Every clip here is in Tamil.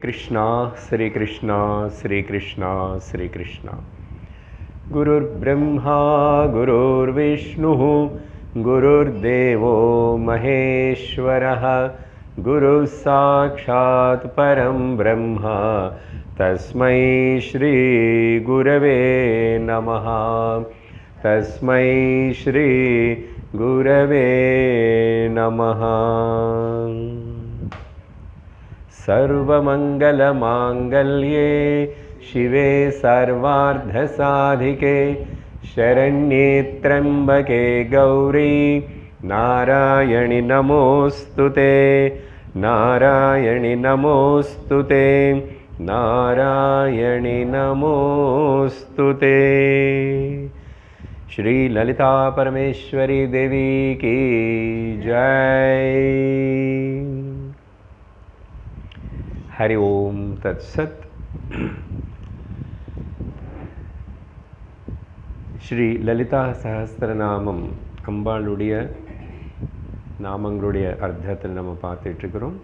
कृष्णा श्री कृष्णा श्री कृष्णा श्री कृष्णा। गुरुर्ब्रह्मा गुरुर्विष्णुः गुरुर्देवो महेश्वरः गुरुः साक्षात् परं ब्रह्म तस्मै श्री गुरवे नमः। तस्मै श्री गुरवे नमः। सर्वमंगलमांगल्ये शिवे सर्वार्धसाधिके शरण्ये त्र्यंबके गौरी नारायणि नमोस्तुते। नारायणि नमोस्तुते। नारायणि नमोस्तुते। श्री ललिता परमेश्वरी देवी की जय। हरि ओम तत्सत। ஸ்ரீ லலிதா சஹஸ்ரநாமம் அம்பாளுடைய நாமங்களுடைய அர்த்தத்தில் நம்ம பார்த்துட்ருக்கிறோம்.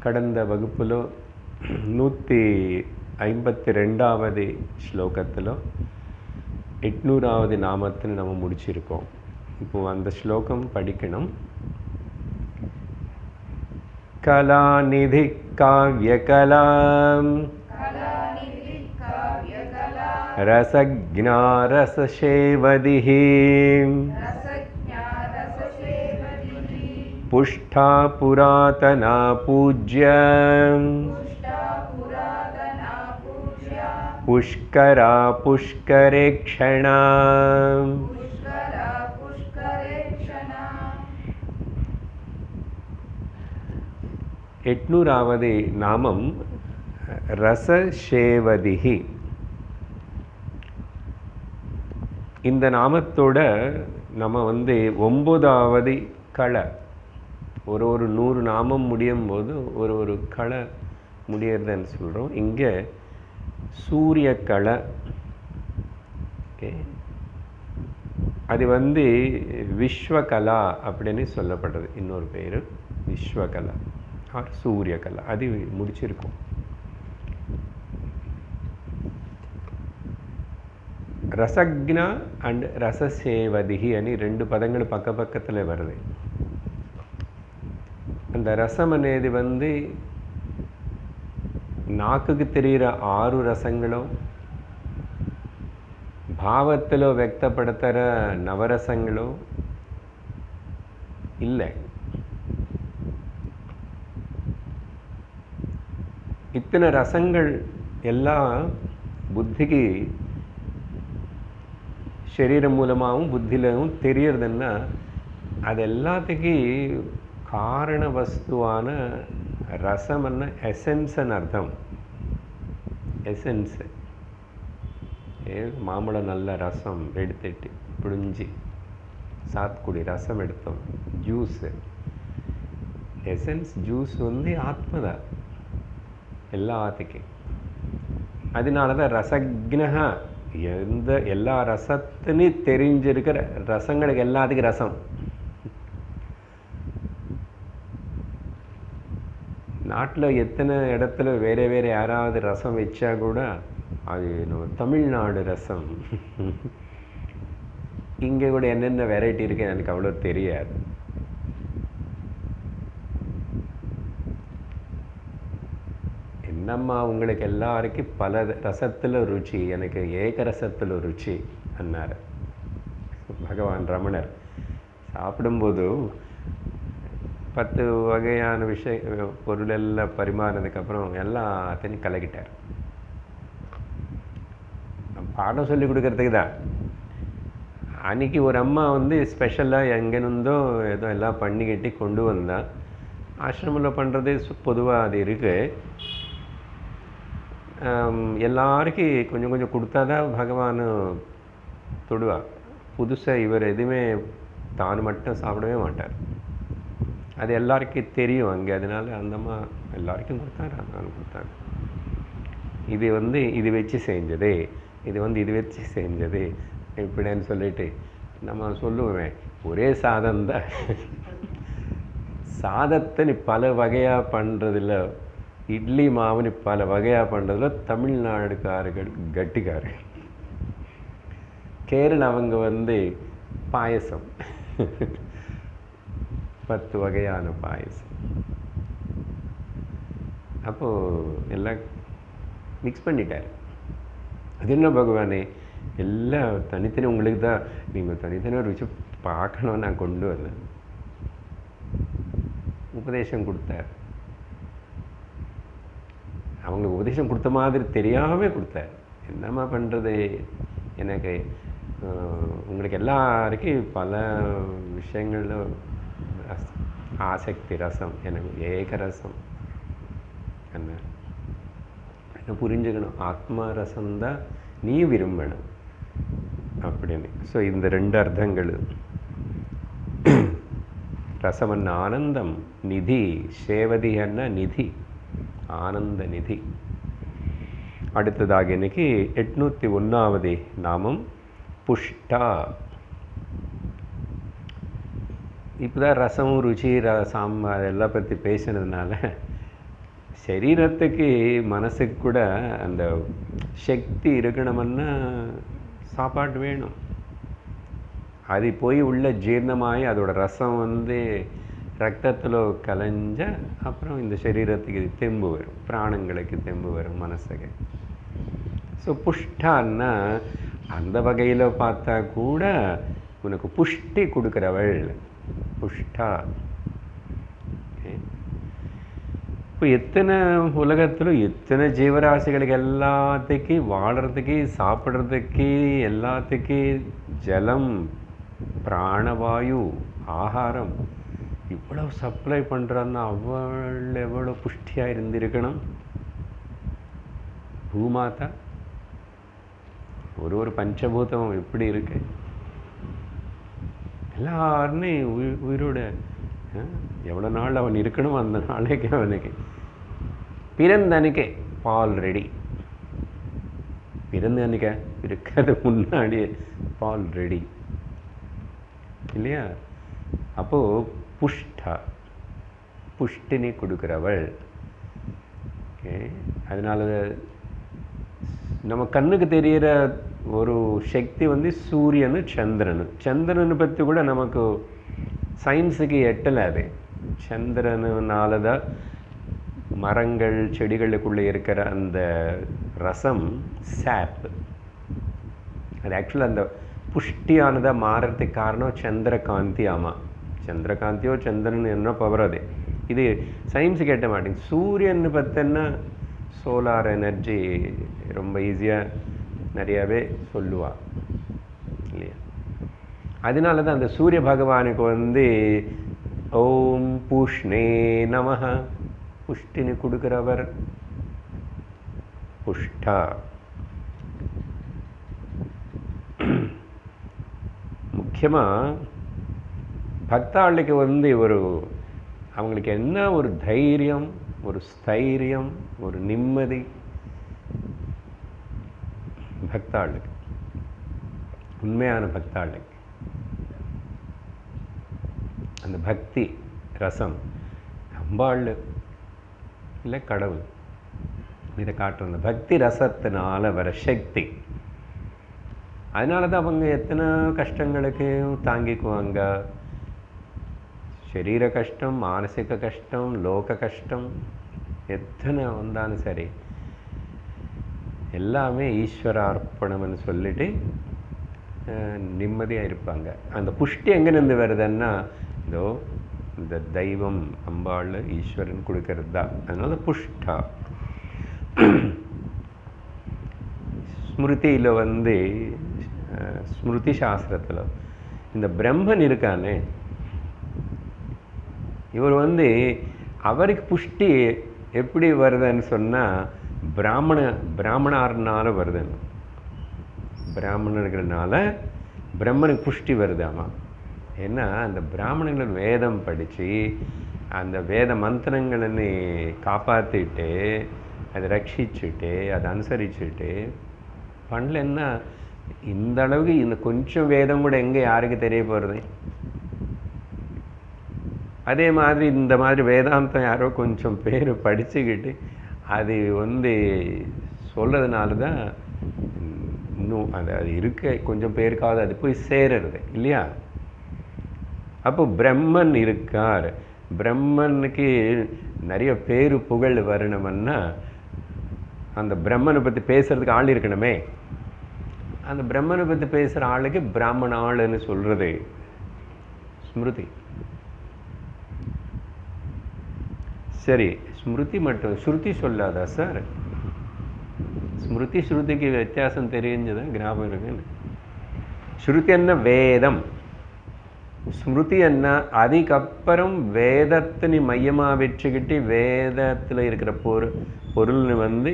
கடந்த வகுப்பில் 152வது ஸ்லோகத்தில் 800வது நாமத்தில் நம்ம முடிச்சிருக்கோம். இப்போது அந்த ஸ்லோகம் படிக்கணும். कलानिधि काव्यकला रसज्ञा रससेवदिः पुष्टा पुरातना पूज्य पुष्करा पुष्करेक्षणा। 800வது நாமம் ரசசேவதிஹி. இந்த நாமத்தோட நம்ம 9வது களை, ஒரு 100 நாமம் முடியும் போது ஒரு களை முடியறதுன்னு சொல்கிறோம். இங்கே சூரிய களை, அது விஸ்வகலா அப்படின்னு சொல்லப்படுறது. இன்னொரு பேர் விஸ்வகலா ஆர் சூரியகலா. அது முடிச்சிருக்கோம். ரசக்னா அண்ட் ரசசேவதிஹி అని 2 పదங்கள் பக்கத்தில் வருது. அந்த ரசம் అనేది నాకుకు தெரிகிற 6 ரசங்களும் భావத்தில் వ్యక్తపడతర நவரசங்களும் இல்லை. இத்தனை ரசங்கள் எல்லாம் புத்திக்கு சரீரம் மூலமாகவும் புத்தியிலும் தெரியறதுன்னா அது எல்லாத்துக்கு காரண வஸ்துவான ரசம்னா எசன்ஸ்ன்னு அர்த்தம். எசன்ஸ் மாம்பழம் நல்ல ரசம் எடுத்துட்டு புழிஞ்சி சாத்துக்குடி ரசம் எடுத்தோம், ஜூஸ். எசன்ஸ் ஜூஸ் ஆத்மதான் எல்லாத்துக்கும். அதனால தான் ரசக்னஹா, எல்லா ரசத்தினையும் தெரிஞ்சிருக்கிற ரசங்களுக்கு எல்லாத்துக்கும் ரசம். நாட்டில் எத்தனை இடத்துல வேறு வேறு யாராவது ரசம் வச்சா கூட அது நம்ம தமிழ்நாடு ரசம். இங்கே கூட என்னென்ன வெரைட்டி இருக்குது எனக்கு அவ்வளோ தெரியாது. என்னம்மா உங்களுக்கு எல்லாருக்கும் பல ரசத்தில் ருச்சி, எனக்கு ஏக ரசத்தில் ருச்சி அன்னார் பகவான் ரமணர். சாப்பிடும்போது 10 வகையான பொருள் எல்லாம் பரிமாறினதுக்கப்புறம் எல்லாத்தையும் கலக்கிட்டார். பாடம் சொல்லி கொடுக்கறதுக்கு தான். அன்றைக்கி ஒரு அம்மா ஸ்பெஷலாக எங்கேருந்தோ ஏதோ எல்லாம் பண்ணிக்கிட்டு கொண்டு வந்தால், ஆசிரமில் பண்ணுறது பொதுவாக அது இருக்குது. எல்லாருக்கும் கொஞ்சம் கொஞ்சம் கொடுத்தா தான் பகவான் தொடுவார். புதுசாக இவர் எதுவுமே தான் மட்டும் சாப்பிடவே மாட்டார். அது எல்லாருக்கும் தெரியும் அங்கே. அதனால் அந்தம்மா எல்லாருக்கும் கொடுத்தாரு, நான் கொடுத்தாங்க. இது இது வச்சு செஞ்சது, இது இது வச்சு செஞ்சது இப்படின்னு சொல்லிட்டு நம்ம சொல்லுவேன். ஒரே சாதம் தான். சாதத்தை நீ பல வகையாக பண்ணுறதில்ல இட்லி மாவுன்னு பல வகையாக பண்ணுறதுல தமிழ்நாடுக்காரர்கள் கட்டிக்காரர்கள். கேரளாவங்க வந்து பாயசம் 10 வகையான பாயசம். அப்போது எல்லாம் மிக்ஸ் பண்ணிட்டார். அது என்ன பகவானே, எல்லாம் தனித்தனி உங்களுக்கு தான், நீங்கள் தனித்தனியாக ருச்சி பார்க்கணும்னு நான் கொண்டு வந்தேன். உபதேசம் கொடுத்தார். அவங்களுக்கு உபதேசம் கொடுத்த மாதிரி தெரியாமல் கொடுத்தார். என்னம்மா பண்ணுறது, எனக்கு உங்களுக்கு எல்லாருக்கும் பல விஷயங்களில் ஆசக்தி ரசம், எனக்கு ஏக ரசம். என்ன புரிஞ்சுக்கணும், ஆத்மா ரசம்தான் நீ விரும்பணும் அப்படின்னு. ஸோ இந்த 2 அர்த்தங்கள். ரசமன்ன ஆனந்தம், நிதி சேவதி என்ன நிதி, ஆனந்த நிதி. அடுத்ததாக இன்னைக்கு 801வது நாமம் புஷ்டா. இப்போதான் ரசம் ருச்சி சாம்பார் எல்லாம் பற்றி பேசினதுனால சரீரத்துக்கு மனசுக்கு கூட அந்த சக்தி இருக்கணும்னா சாப்பாடு வேணும். அது போய் உள்ள ஜீரணமாகி அதோட ரசம் வந்து ரத்தத்தில் கலைஞ்ச அப்புறம் இந்த சரீரத்துக்கு தெம்பு வரும், பிராணங்களுக்கு தெம்பு வரும், மனசுக்கு. ஸோ புஷ்டான்னா அந்த வகையில் பார்த்தா கூட உனக்கு புஷ்டி கொடுக்குறவள் புஷ்டா. இப்போ எத்தனை உலகத்தில் எத்தனை ஜீவராசிகளுக்கு எல்லாத்துக்கும் வாழறதுக்கு, சாப்பிட்றதுக்கு, எல்லாத்துக்கு ஜலம், பிராணவாயு, ஆகாரம் இவ்வளோ சப்ளை பண்ணுறான்னா அவள் எவ்வளோ புஷ்டியாக இருந்திருக்கணும். பூமாதா ஒரு பஞ்சபூதம் எப்படி இருக்கு, எல்லாருமே உயிரோட எவ்வளோ நாள் அவன் இருக்கணும் அந்த நாளைக்கு அவனுக்கு பிறந்தன்னைக்கே பால் ரெடி. பிறந்த அன்னைக்கு இருக்கிறது முன்னாடியே பால் ரெடி இல்லையா? அப்போது புஷ்டா, புஷ்டினி கொடுக்குறவள். ஓகே, அதனால நம்ம கண்ணுக்கு தெரிகிற ஒரு சக்தி வந்து சூரியனு சந்திரனு. சந்திரனை பற்றி கூட நமக்கு சயின்ஸுக்கு எட்டலை. அது சந்திரனால தான் மரங்கள் செடிகளுக்குள்ளே இருக்கிற அந்த ரசம் சாப், அது ஆக்சுவலாக அந்த புஷ்டியானதாக மாறுறதுக்கு காரணம் சந்திரகாந்தி. ஆமாம், சந்திரகாந்தியோ சந்திரன் என்ன பவர் அது, இது சயின்ஸுக்கு எட்ட மாட்டேங்குது. சூரியன் பார்த்தோன்னா சோலார் எனர்ஜி ரொம்ப ஈஸியாக நிறையாவே சொல்லுவா இல்லையா? அதனால தான் அந்த சூரிய பகவானுக்கு வந்து ஓம் பூஷ்ணே நமஹ, புஷ்டினி கொடுக்குறவர் புஷ்டா. முக்கியமாக பக்தாளுக்கு வந்து அவங்களுக்கு என்ன ஒரு தைரியம், ஒரு ஸ்தைரியம், ஒரு நிம்மதி. பக்தாளுக்கு, உண்மையான பக்தாளுக்கு அந்த பக்தி ரசம், அம்பாள் இல்லை கடவுள் இதை காட்டுற அந்த பக்தி ரசத்தினால வர சக்தி. அதனால தான் அவங்க எத்தனை கஷ்டங்களுக்கு தாங்கிக்குவாங்க. சரீர கஷ்டம், மானசிக கஷ்டம், லோக கஷ்டம் எத்தனை வந்தாலும் சரி எல்லாமே ஈஸ்வரார்ப்பணம்னு சொல்லிட்டு நிம்மதியாக இருப்பாங்க. அந்த புஷ்டி எங்கேருந்து வருதுன்னா இந்த தெய்வம் அம்பாள் ஈஸ்வரன் கொடுக்கறது தான். அதனால புஷ்டா. ஸ்மிருதியில் வந்து ஸ்மிருதி சாஸ்திரத்தில் இந்த பிரம்மன் இருக்கானே, இவர் வந்து அவருக்கு புஷ்டி எப்படி வருதுன்னு சொன்னால் பிராமணர்னால வருதுன்னு. பிராமணர்கள்னால பிரம்மனுக்கு புஷ்டி வருதாமா. ஏன்னா அந்த பிராமணர்கள் வேதம் படித்து அந்த வேத மந்திரங்களை காப்பாற்றிட்டு அதை ரட்சிச்சுட்டு அதை அனுசரிச்சுட்டு பண்ணலன்னா இந்த அளவுக்கு இந்த கொஞ்சம் வேதம் கூட எங்கே யாருக்கு தெரிய போகிறது. அதே மாதிரி இந்த மாதிரி வேதாந்தம் யாரோ கொஞ்சம் பேர் படிச்சுக்கிட்டு அது வந்து சொல்கிறதுனால தான் இன்னும் அது இருக்க கொஞ்சம் பேருக்காவது அது போய் சேருறது இல்லையா. அப்போ பிரம்மன் இருக்கார். பிரம்மனுக்கு நிறைய பேர் புகழ் வரணும்னா அந்த பிரம்மனை பற்றி பேசுறதுக்கு ஆள் இருக்கணுமே. அந்த பிரம்மனை பற்றி பேசுகிற ஆளுக்கு பிராமண ஆளுன்னு சொல்கிறது ஸ்மிருதி. சரி, ஸ்மிருதி மட்டும் ஸ்ருதி சொல்லாதா சார்? ஸ்மிருதி ஸ்ருதிக்கு வித்தியாசம் தெரிஞ்சதான் ஞாபகம் இருக்குன்னு. ஸ்ருதி என்ன வேதம், ஸ்மிருதி என்ன அதுக்கப்புறம் வேதத்தினை மையமாக வச்சுக்கிட்டு வேதத்தில் இருக்கிற பொருள் வந்து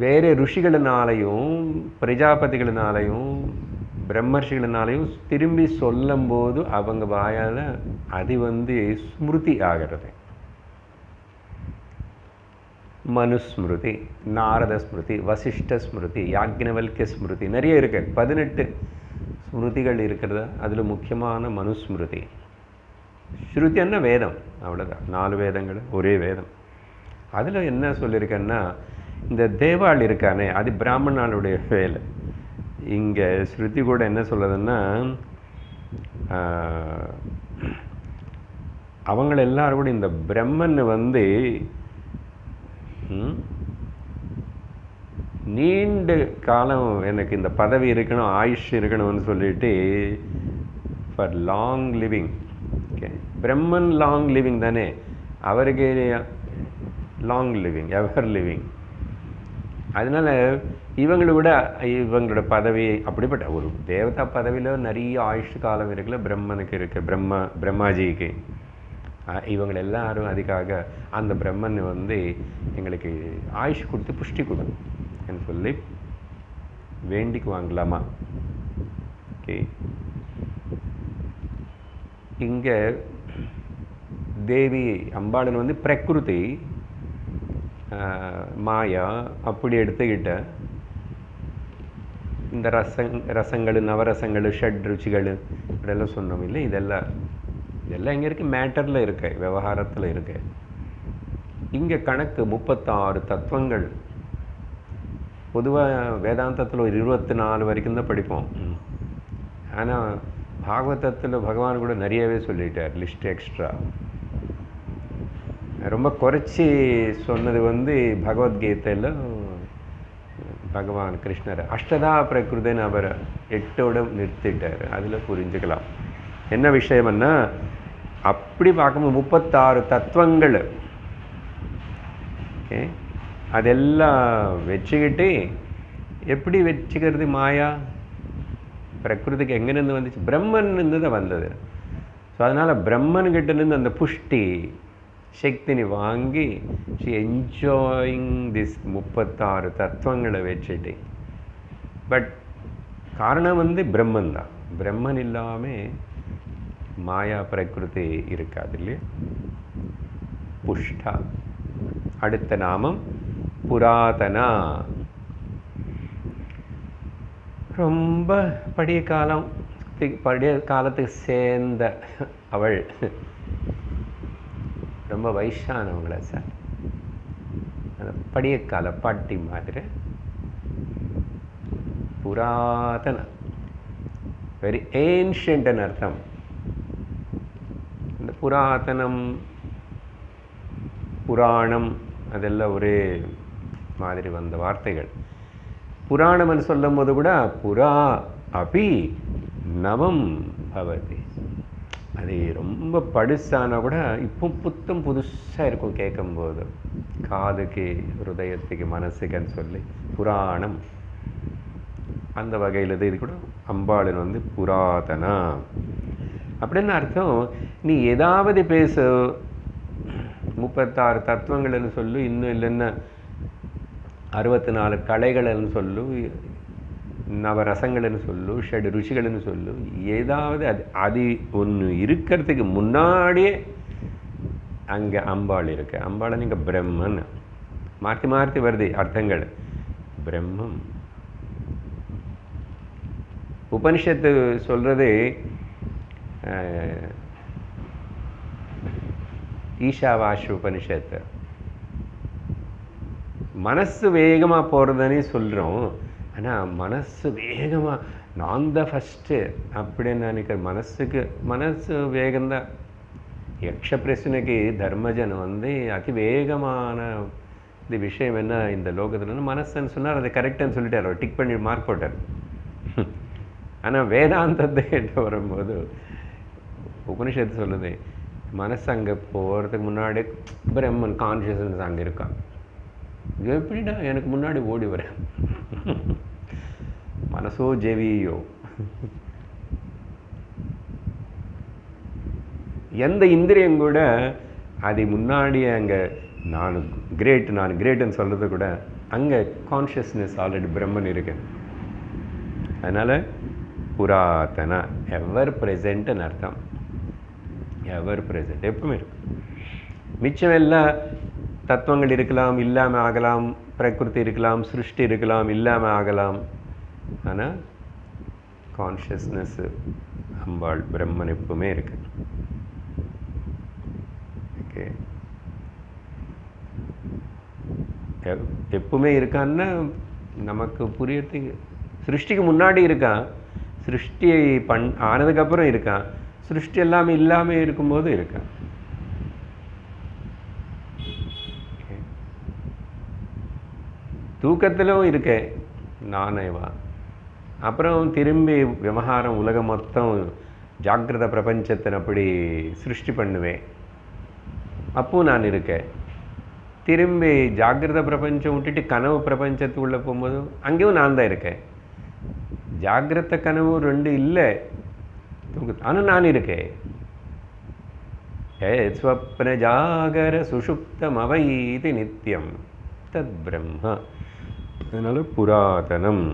வேறு ருஷிகளினாலையும் பிரஜாபதிகளினாலையும் பிரம்மர்ஷிகளினாலையும் திரும்பி சொல்லும் போது அவங்க வாயால் அது வந்து ஸ்மிருதி ஆகிறது. மனுஸ்மிருதி, நாரத ஸ்மிருதி, வசிஷ்ட ஸ்மிருதி, யாக்ஞவல்கிய ஸ்மிருதி, நிறைய இருக்கு. 18 ஸ்மிருதிகள் இருக்கிறது. அதில் முக்கியமான மனுஸ்மிருதி. ஸ்ருதி என்ன வேதம், அவ்வளோதான். 4 வேதங்கள் ஒரே வேதம். அதில் என்ன சொல்லியிருக்கேன்னா, இந்த தேவாள் இருக்கானே அது பிராமணனுடைய வேலை. இங்கே ஸ்ருதி கூட என்ன சொல்லுதுன்னா, அவங்கள எல்லாரும் கூட இந்த பிரம்மன் வந்து நீண்ட காலம் எனக்கு இந்த பதவி இருக்கணும், ஆயுஷ் இருக்கணும்னு சொல்லிட்டு for long living. Okay, Brahman long living தானே, அவருக்கு லாங் லிவிங், எவர் லிவிங். அதனால் இவங்களோட பதவி அப்படிப்பட்ட ஒரு தேவதா பதவியில் நிறைய ஆயுஷ் காலம் இருக்குல்ல, பிரம்மனுக்கு இருக்கு, பிரம்மாஜிக்கு. இவங்க எல்லாரும் அதுக்காக அந்த பிரம்மன் வந்து எங்களுக்கு ஆயுஷ் கொடுத்து புஷ்டி கொடுன்னு சொல்லி வேண்டிக்குவாங்களாமா. ஓகே, இங்கே தேவி அம்பாளன் வந்து பிரகிருதி மாயா அப்படி எடுத்துக்கிட்ட இந்த ரசங்கள், நவரசங்கள், ஷட் ருச்சிகள் இதெல்லாம் சொன்னோம் இல்லை, இதெல்லாம் இங்கே இருக்குது, மேட்டரில் இருக்கு, விவகாரத்தில் இருக்கு. இங்கே கணக்கு 36 தத்துவங்கள். பொதுவாக வேதாந்தத்தில் ஒரு 24 வரைக்கும் தான் படிப்போம். ஆனால் பாகவதத்தில் பகவான் கூட நிறையவே சொல்லிட்டார், லிஸ்ட் எக்ஸ்ட்ரா. ரொம்ப குறைச்சி சொன்னது வந்து பகவத்கீதையில் பகவான் கிருஷ்ணர் அஷ்டதா பிரகிருதன் அவர் 8ஓட நிறுத்திட்டார். அதில் புரிஞ்சுக்கலாம் என்ன விஷயம்னா, அப்படி பார்க்கும்போது 36 தத்துவங்கள். ஓகே, அதெல்லாம் வச்சுக்கிட்டு எப்படி வச்சுக்கிறது? மாயா பிரகிருதிக்கு எங்கேருந்து வந்துச்சு? பிரம்மன் இருந்து தான் வந்தது. ஸோ அதனால் பிரம்மன்கிட்டேருந்து அந்த புஷ்டி சக்தினி வாங்கி ஷி என்ஜாயிங் திஸ் 36 தத்துவங்களை வச்சுட்டு. பட் காரணம் வந்து பிரம்மன் தான். பிரம்மன் இல்லாமல் மாயா பிரகிருதி இருக்காது இல்லையா. புஷ்டா. அடுத்த நாமம் புராதனா. ரொம்ப பழைய காலத்துக்கு சேர்ந்த அவள். ரொம்ப வயசானவங்கள சார், அந்த பழைய கால பாட்டி மாதிரி. புராதன, வெரி ஏன்ஷியன்ட்னு அர்த்தம். இந்த புராதனம், புராணம் அதெல்லாம் ஒரே மாதிரி வந்த வார்த்தைகள். புராணம்னு சொல்லும் போது கூட புரா அபி நவம் பவதி. அது ரொம்ப படுசானா கூட இப்போ புத்தம் புதுசாக இருக்கும் கேட்கும்போது, காதுக்கு, ஹிருதயத்துக்கு, மனசுக்குன்னு சொல்லி புராணம். அந்த வகையில் இது கூட அம்பாளின் வந்து புராதனா அப்படின்னு அர்த்தம். நீ ஏதாவது பேசு, 36 தத்துவங்கள்னு சொல்லு, இன்னும் இல்லைன்னா 64 கலைகள்னு சொல்லு, நவரசங்கள்னு சொல்லு, ஷட் ருச்சிகள்னு சொல்லு, ஏதாவது அது ஒன்று இருக்கிறதுக்கு முன்னாடியே அங்கே அம்பாள் இருக்கு. அம்பாள் நீங்கள் பிரம்மன். மாற்றி மாற்றி வருது அர்த்தங்கள். பிரம்மம். உபனிஷத்து சொல்றது ஈஷாவாஷ உபனிஷத்து. மனசு வேகமாக போகிறதுனே சொல்கிறோம். ஆனால் மனசு வேகமாக நான் தான் ஃபஸ்ட்டு அப்படின்னு நினைக்கிற மனசு வேகம்தான். யக்ஷ பிரச்சனைக்கு தர்மஜன் அதி வேகமான இந்த விஷயம் என்ன இந்த லோகத்தில் மனசுன்னு சொன்னார். அதை கரெக்டான்னு சொல்லிட்டார், அவர் டிக் பண்ணி மார்க் போட்டார். ஆனால் வேதாந்தத்தை கிட்ட வரும்போது உபனிஷத்து சொல்லுது, மனசு அங்கே போகிறதுக்கு முன்னாடி பிரம்மன் கான்ஷியஸ்னஸ் அங்கே இருக்கான். எப்படிடா எனக்கு முன்னாடி ஓடி வர மனசோ ஜெவியோ எந்த இந்திரியம் கூட அது முன்னாடி அங்கே நான் கிரேட்டுன்னு சொல்கிறது கூட அங்கே கான்ஷியஸ்னஸ் ஆல்ரெடி பிரம்மன் இருக்கு. அதனால் புராதன எவர் ப்ரெசண்ட்னு அர்த்தம். எவர் ப்ரெசண்ட் எப்பவுமே இருக்கு. மிச்சம் எல்லாம் தத்துவங்கள் இருக்கலாம், இல்லாமல் ஆகலாம். பிரகிருதி இருக்கலாம், சிருஷ்டி இருக்கலாம், இல்லாமல் ஆகலாம். ஆனால் கான்ஷியஸ்னஸ்ஸு அம்பாள் பிரம்மன் எப்பவுமே இருக்கு. ஓகே, எப்பவுமே இருக்கான்னா நமக்கு புரியறதுக்கு சிருஷ்டிக்கு முன்னாடி இருக்கான், சிருஷ்டி ஆனதுக்கப்புறம் இருக்கான், சிருஷ்டி எல்லாமே இல்லாமல் இருக்கும்போது இருக்கான். தூக்கத்திலும் இருக்கே நானேவா. அப்புறம் திரும்பி விவகாரம் உலகம் மொத்தம் ஜாக்கிரத பிரபஞ்சத்தின் அப்படி சிருஷ்டி பண்ணுவேன், அப்பவும் நான் இருக்கேன். திரும்பி ஜாக்கிரத பிரபஞ்சம் விட்டுட்டு கனவு பிரபஞ்சத்துக்குள்ளே போகும்போது அங்கேயும் நான் தான் இருக்கேன். ஜாக்கிரத கனவு ரெண்டு இல்லை, ஆனால் நான் இருக்கேன். ஸ்வப்ன ஜாகர சுஷுப்தம் அவைதி நித்தியம் தத் பிரம்ம. அதனால புராதனம்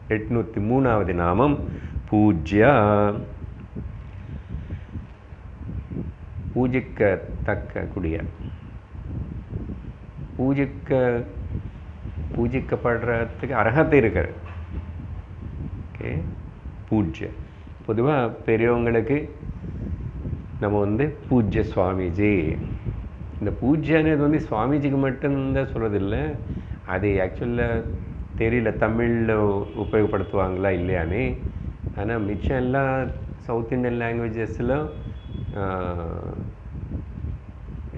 803வது நாமம் பூஜ்யா. பூஜிக்கத்தக்க கூடிய, பூஜிக்கப்படுறதுக்கு அர்ஹத்தை இருக்கிற. ஓகே, பூஜ்ய. பொதுவாக பெரியவங்களுக்கு நம்ம பூஜ்ய சுவாமிஜி. இந்த பூஜ்யன்னு சுவாமிஜிக்கு மட்டும்தான் சொல்கிறதில்லை, அது ஆக்சுவலாக தெரியல தமிழில் உபயோகப்படுத்துவாங்களா இல்லையானே. ஆனால் மிச்சம் எல்லாம் சவுத் இண்டியன் லாங்குவேஜஸில்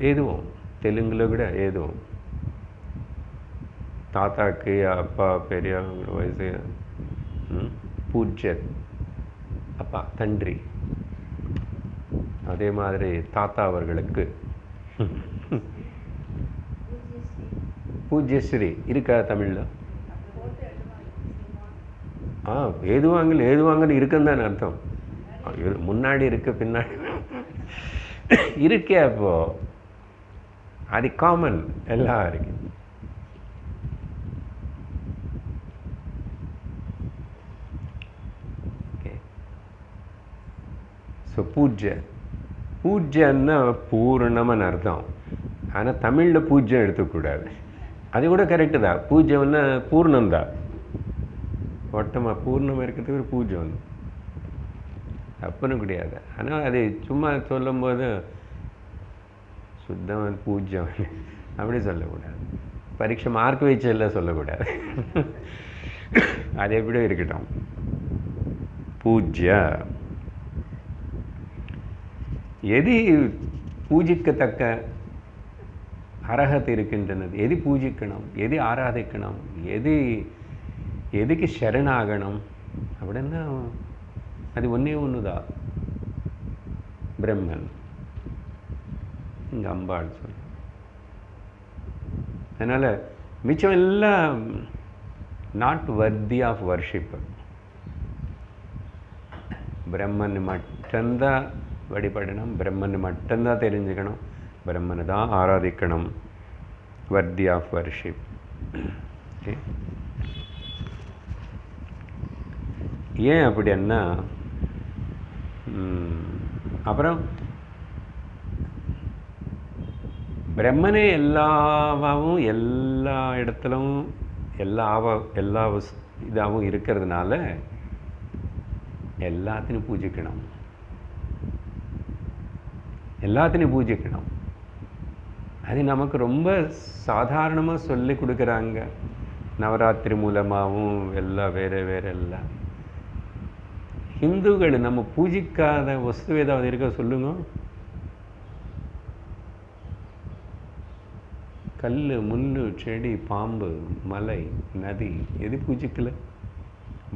ஏதுவும் தெலுங்கில் கூட ஏதுவும் தாத்தாக்கு அப்பா பெரியவங்க வயசு பூஜ்ய அப்பா தன்றி. அதே மாதிரி தாத்தா அவர்களுக்கு பூஜ்யஸ்ரீ இருக்கா தமிழில்? ஏதுவாங்கன்னு இருக்குன்னு தானே அர்த்தம். முன்னாடி இருக்கு பின்னாடி இருக்கே. அப்போ அது காமன் எல்லாருக்கும். ஸோ பூஜ்யன்னா பூர்ணம்னு அர்த்தம். ஆனால் தமிழில் பூஜ்யம் எடுத்துக்கூடாது. அது கூட கரெக்டு தான். பூஜ்யம்னா பூர்ணம்தான். ஒட்டமாக பூர்ணமாக இருக்கிறதுக்கு ஒரு பூஜ்யம் தப்புன்னு கிடையாது. ஆனால் அது சும்மா சொல்லும்போது சுத்தமாக பூஜ்யம் அப்படி சொல்லக்கூடாது. பரீட்சை மார்க் வச்சு எல்லாம் சொல்லக்கூடாது. அது எப்படியோ இருக்கட்டும். பூஜ்ய எது பூஜிக்கத்தக்க அர்ஹத்தை இருக்கின்றனது, எது பூஜிக்கணும், எது ஆராதிக்கணும், எதுக்கு சரணாகணும் அப்படின்னா அது ஒன்று தான், பிரம்மன். இங்கே அம்பாள் சொல்ல. அதனால் மிச்சம் எல்லாம் not worthy of worship. Brahman மட்டும்தான் வழிபடணும், பிரம்மன் மட்டும்தான் தெரிஞ்சுக்கணும், பிரம்மனை தான் ஆராதிக்கணும். Worthy of worship. ஓகே, ஏன் அப்படின்னா அப்புறம் பிரம்மனே எல்லாவும் எல்லா இடத்துலும் எல்லா இதாகவும் இருக்கிறதுனால எல்லாத்தையும் பூஜிக்கணும். அது நமக்கு ரொம்ப சாதாரணமாக சொல்லி கொடுக்குறாங்க. நவராத்திரி மூலமாகவும் எல்லாம் வேறு வேறு எல்லாம். ஹிந்துக்கள் நம்ம பூஜிக்காத வஸ்து ஏதாவது இருக்க சொல்லுங்க. கல், முள், செடி, பாம்பு, மலை, நதி, எது பூஜிக்கல?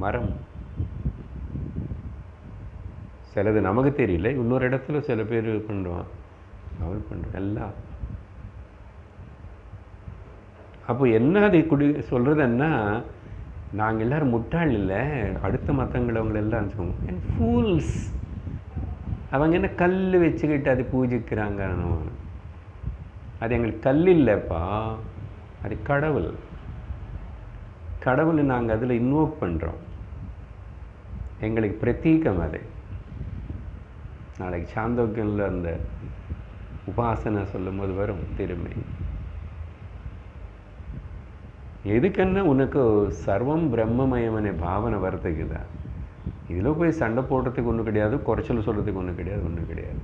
மரம். சிலது நமக்கு தெரியல, இன்னொரு இடத்துல சில பேர் பண்ணுவான், அவன் பண்ணுறான் எல்லாம். அப்போ என்ன அதை சொல்கிறதுன்னா, நாங்கள் எல்லோரும் முட்டாள் இல்லை, அடுத்த மற்றவங்களவங்க எல்லாம் சொல்லுவோம் ஃபூல்ஸ். அவங்க என்ன கல் வச்சுக்கிட்டு அது பூஜிக்கிறாங்க. அது எங்களுக்கு கல் இல்லைப்பா, அது கடவுள். கடவுளை நாங்கள் அதில் இன்வோக் பண்ணுறோம். எங்களுக்கு பிரதீகம் அது. நாளைக்கு சாந்தோக்கியனில் அந்த உபாசனை சொல்லும் போது வரும் திரும்பி. எதுக்குன்னா உனக்கு சர்வம் பிரம்மமயமனே பாவனை வரத்துக்குதா. இதில் போய் சண்டை போடுறதுக்கு ஒன்றும் கிடையாது, குறைச்சல் சொல்கிறதுக்கு ஒன்றும் கிடையாது, ஒன்றும் கிடையாது.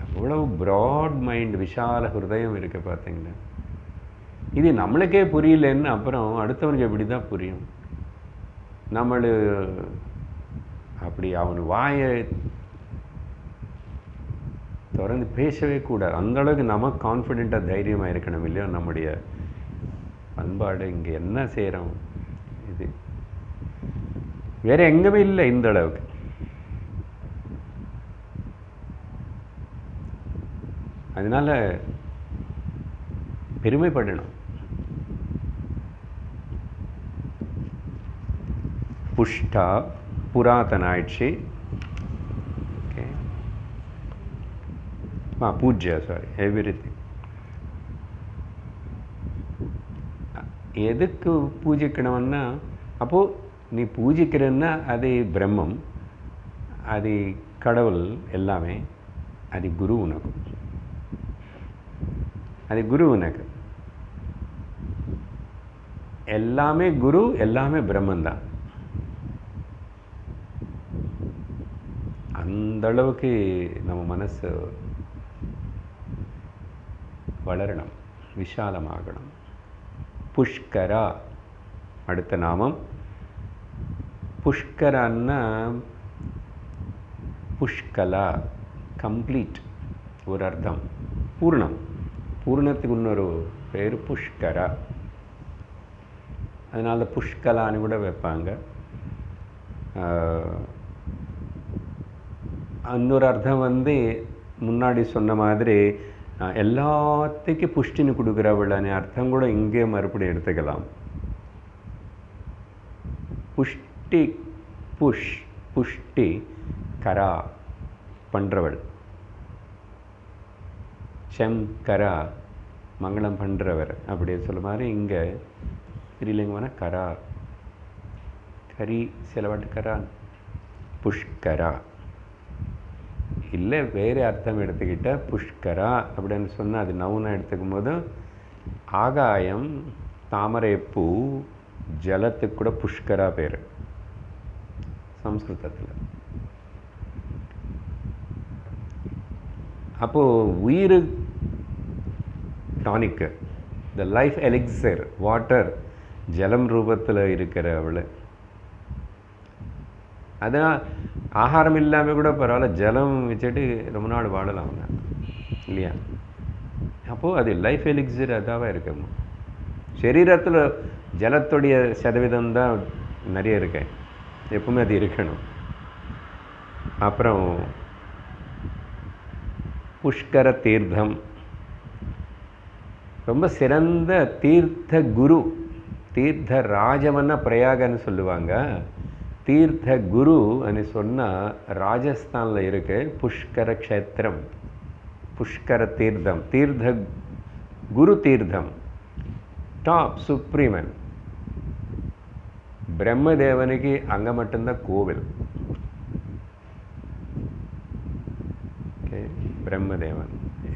எவ்வளவு ப்ராட் மைண்ட், விஷால ஹிருதயம் இருக்குது பார்த்தீங்கன்னா. இது நம்மளுக்கே புரியலன்னு அப்புறம் அடுத்தவனுக்கு எப்படி தான் புரியும்? நம்மளு அப்படி அவன் வாயை திறந்து பேசவே கூடாது. அந்தளவுக்கு நம்ம கான்ஃபிடெண்ட்டாக தைரியமாக இருக்கணும் இல்லையோ? நம்முடைய பண்பாடு இங்கே என்ன செய்கிறோம், இது வேறு எங்கேயுமே இல்லை இந்த அளவுக்கு. அதனால் பெருமைப்படணும். புஷ்டா புராதன ஆயிடுச்சு. ஓகே, பூஜ்யா, சாரி, எவ்ரிதிங். எதுக்கு பூஜிக்கணும்னா, அப்போது நீ பூஜிக்கிறன்னா அது பிரம்மம், அது கடவுள், எல்லாமே அது குரு உனக்கு. அது குரு உனக்கு. எல்லாமே குரு, எல்லாமே பிரம்மந்தான். அந்த அளவுக்கு நம்ம மனசு வளரணும், விஷாலமாகணும். புஷ்கரா அடுத்த நாமம். புஷ்கரான்னா புஷ்கலா, கம்ப்ளீட் ஒரு அர்த்தம், பூர்ணம். பூர்ணத்துக்கு இன்னொரு பேர் புஷ்கரா. அதனால புஷ்கலான்னு கூட வைப்பாங்க. இன்னொரு அர்த்தம் வந்து முன்னாடி சொன்ன மாதிரி எல்லாத்துக்கும் புஷ்டின்னு கொடுக்குறவளான அர்த்தம் கூட இங்கே மறுபடியும் எடுத்துக்கலாம். புஷ்டி, புஷ்டி, கரா பண்ணுறவள், கரா மங்களம் பண்ணுறவர், அப்படி சொல்ல மாதிரி இங்கே ஸ்ரீலிங்கமான கரா, கரி, சிலவாட்டு கரா, புஷ்கரா. இல்லை வேறு அர்த்தம் எடுத்துக்கிட்டால் புஷ்கரா அப்படின்னு சொன்னால் அது நவுனாக எடுத்துக்கும் போது ஆகாயம், தாமரைப்பூ, ஜலத்துக்கு கூட புஷ்கரா பேர் சம்ஸ்கிருதத்தில். அப்போது உயிர் tonic, the life elixir, water, ஜலம் ரூபத்தில் இருக்கிற அவள். அதனால் ஆகாரம் இல்லாமல் கூட பரவாயில்ல, ஜலம் வச்சுட்டு ரொம்ப நாள் வாழலாம் இல்லையா? அப்போது அது லைஃப் எலிக்சர் அதாவே இருக்கணும். சரீரத்தில் ஜலத்துடைய சதவீதம் தான் நிறைய இருக்கு, எப்பவுமே அது இருக்கணும். அப்புறம் புஷ்கர தீர்த்தம், ரொம்ப சிறந்த தீர்த்த குரு. தீர்த்த ராஜவன்னா பிரயாகன்னு சொல்லுவாங்க. தீர்த்த குரு అని சொன்னால் ராஜஸ்தானில் இருக்கு புஷ்கர க்ஷேத்திரம், புஷ்கர தீர்த்தம், தீர்த்த குரு தீர்த்தம், டாப் சுப்ரீமன். பிரம்மதேவனுக்கு அங்கே மட்டும்தான் கோவில். ஓகே, பிரம்மதேவன்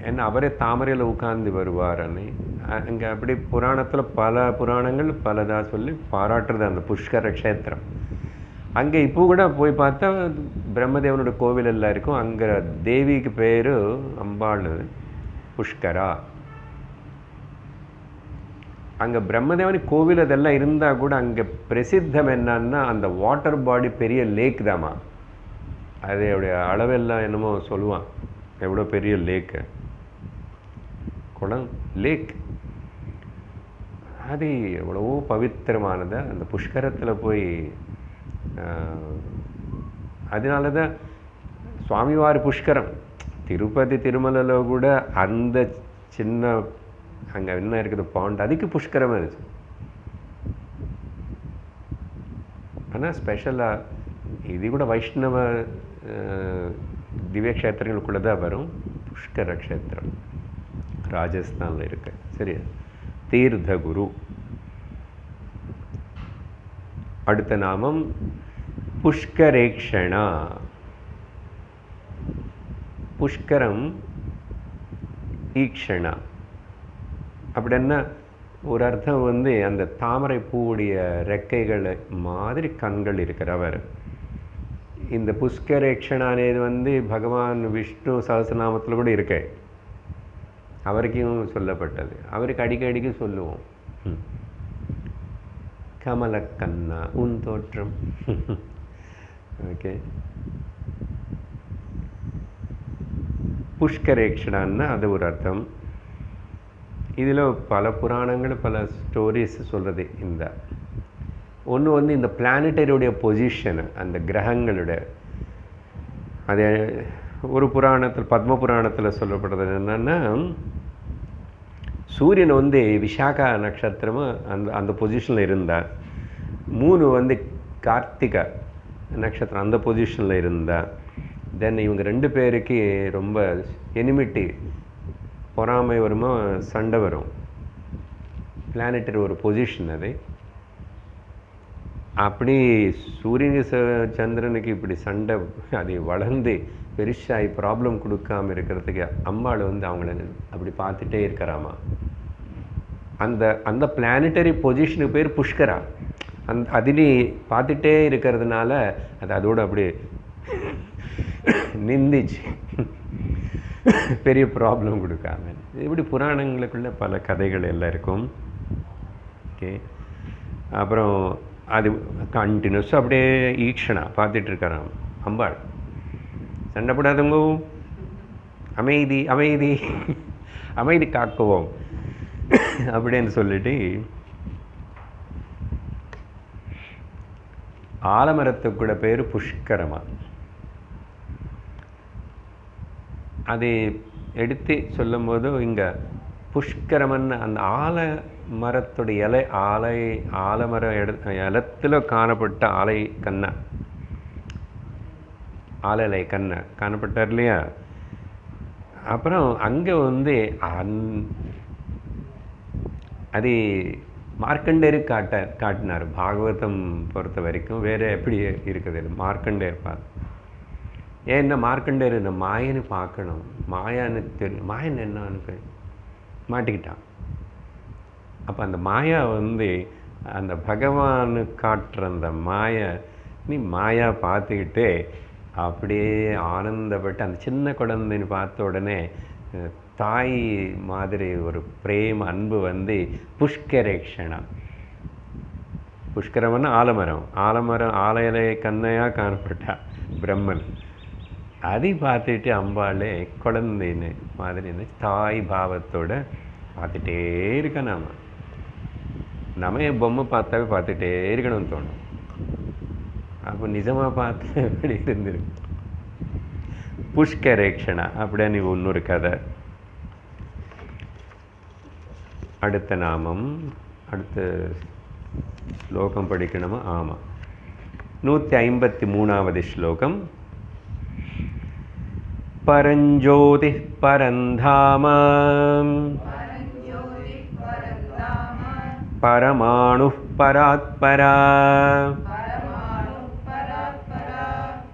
ஏன்னா அவரே தாமரையில் உட்கார்ந்து வருவார்னு அங்கே அப்படி புராணத்தில் பல புராணங்கள் பலதாக சொல்லி பாராட்டுறது அந்த புஷ்கர க்ஷேத்திரம். அங்கே இப்போ கூட போய் பார்த்தா பிரம்மதேவனோட கோவில் எல்லாம் இருக்கும். அங்கே தேவிக்கு பேர் அம்பாள், புஷ்கரா. அங்கே பிரம்மதேவன் கோவில் அதெல்லாம் இருந்தால் கூட அங்கே பிரசித்தம் என்னன்னா அந்த வாட்டர் பாடி பெரிய லேக் தாம்மா. அதோடைய அளவெல்லாம் என்னமோ சொல்லுவான், எவ்வளோ பெரிய லேக்கு, குளம் லேக், அது எவ்வளவோ பவித்திரமானது. அந்த புஷ்கரத்தில் போய் அதனால தான் சுவாமிவாரி புஷ்கரம். திருப்பதி திருமலையில் கூட அந்த சின்ன அங்கே என்ன இருக்குது பாண்ட், அதுக்கு புஷ்கரம் இருந்துச்சு. ஆனால் ஸ்பெஷலாக இது கூட வைஷ்ணவ திவ்ய க்ஷேத்திரங்களுக்குள்ளே தான் வரும். புஷ்கர க்ஷேத்திரம் ராஜஸ்தானில் இருக்கு. சரியா? தீர்த்தகுரு. அடுத்த நாமம் புஷ்கரேக்ஷணா. புஷ்கரம் ஈக்ஷணா அப்படின்னா ஒரு அர்த்தம் வந்து அந்த தாமரை பூவுடைய ரெக்கைகள் மாதிரி கண்கள் இருக்கிறவர். இந்த புஷ்கரேக்ஷணானது வந்து பகவான் விஷ்ணு சஹஸ்ரநாமத்தில் கூட இருக்கு, அவருக்கும் சொல்லப்பட்டது. அவருக்கு அடிக்கடிக்கு சொல்லுவோம், கமலக்கண்ணா உன் தோற்றம். ஓகே, புஷ்கரேக்ஷணான்னா அது ஒரு அர்த்தம். இதில் பல புராணங்கள் பல ஸ்டோரிஸ் சொல்கிறது. இந்த ஒன்று வந்து இந்த பிளானட்டரியுடைய பொசிஷன், அந்த கிரகங்களுடைய, அது ஒரு புராணத்தில் பத்ம புராணத்தில் சொல்லப்படுறது என்னென்னா, சூரியன் வந்து விசாகா நட்சத்திரமும் அந்த பொசிஷனில் இருந்தால், மூணு வந்து கார்த்திகை நட்சத்திரம் அந்த பொசிஷனில் இருந்தால், தென் இவங்க ரெண்டு பேருக்கு ரொம்ப எனிமிட்டி, பொறாமை வருமோ, சண்டை வரும். பிளானட்டரி ஒரு பொசிஷன் அது. அப்படி சூரியனுக்கு சந்திரனுக்கு இப்படி சண்டை அது வளர்ந்து பெருசாகி ப்ராப்ளம் கொடுக்காமல் இருக்கிறதுக்கு அம்பாள் வந்து அவங்கள அப்படி பார்த்துட்டே இருக்கிறாமா. அந்த அந்த பிளானட்டரி பொசிஷனுக்கு பேர் புஷ்கரா. அதிலே பார்த்துட்டே இருக்கிறதுனால அது அதோடு அப்படி நிந்திச்சு பெரிய ப்ராப்ளம் கொடுக்காம. இப்படி புராணங்களுக்குள்ள பல கதைகள் எல்லாம் இருக்கும். ஓகே, அப்புறம் அது கண்டினியூஸாக அப்படியே ஈக்ஷணா பார்த்துட்டு இருக்கிறான் அம்பாள். சண்டை போடாதவங்க, அமைதி அமைதி அமைதி காக்குவோம் அப்படின்னு சொல்லிட்டு ஆலமரத்துக்கு கூட பேர் புஷ்கரமா. அதை எடுத்து சொல்லும் போது இங்கே புஷ்கரமன் அந்த ஆலமரத்துடைய இலை, ஆலமர இலத்தில் காணப்பட்ட ஆலை கண்ணை, ஆலலை கண்ணை காணப்பட்டார் இல்லையா. அப்புறம் அங்கே வந்து அது மார்க்கண்டேயரு காட்டினார். பாகவதம் பொறுத்த வரைக்கும் வேறு எப்படி இருக்குது மார்க்கண்டேயர் பார்த்து. ஏன்னா மார்க்கண்டேயர் இந்த மாயன்னு பார்க்கணும், மாயான்னு தெரியும், மாயன் என்னன்னு மாட்டிக்கிட்டான். அப்போ அந்த மாயா வந்து அந்த பகவானு காட்டுற அந்த மாயை, நீ மாயா பார்த்துக்கிட்டே அப்படியே ஆனந்தப்பட்டு அந்த சின்ன குழந்தைன்னு பார்த்த உடனே தாய் மாதிரி ஒரு பிரேம அன்பு வந்து புஷ்கரேக்ஷணா. புஷ்கரம்னா ஆலமரம், ஆலயிலை கண்ணையாக காணப்பட்டா பிரம்மன். அதை பார்த்துட்டு அம்பாளே குழந்தைன்னு மாதிரி தாய் பாவத்தோட பார்த்துட்டே இருக்க. நம்ம பொம்மை பார்த்தாவே பார்த்துட்டே இருக்கணும்னு தோணும். அப்போ நிஜமாக பார்த்து எப்படி இருந்திருக்கு. புஷ்கரேக்ஷணா அப்படின்னு இன்னொரு கதை. அடுத்த நாமம், அடுத்த ஸ்லோகம் படிக்கணுமா? ஆமாம், 153வது ஸ்லோகம். பரஞ்சோதி பரந்தாம பரமாணு பராத்பரா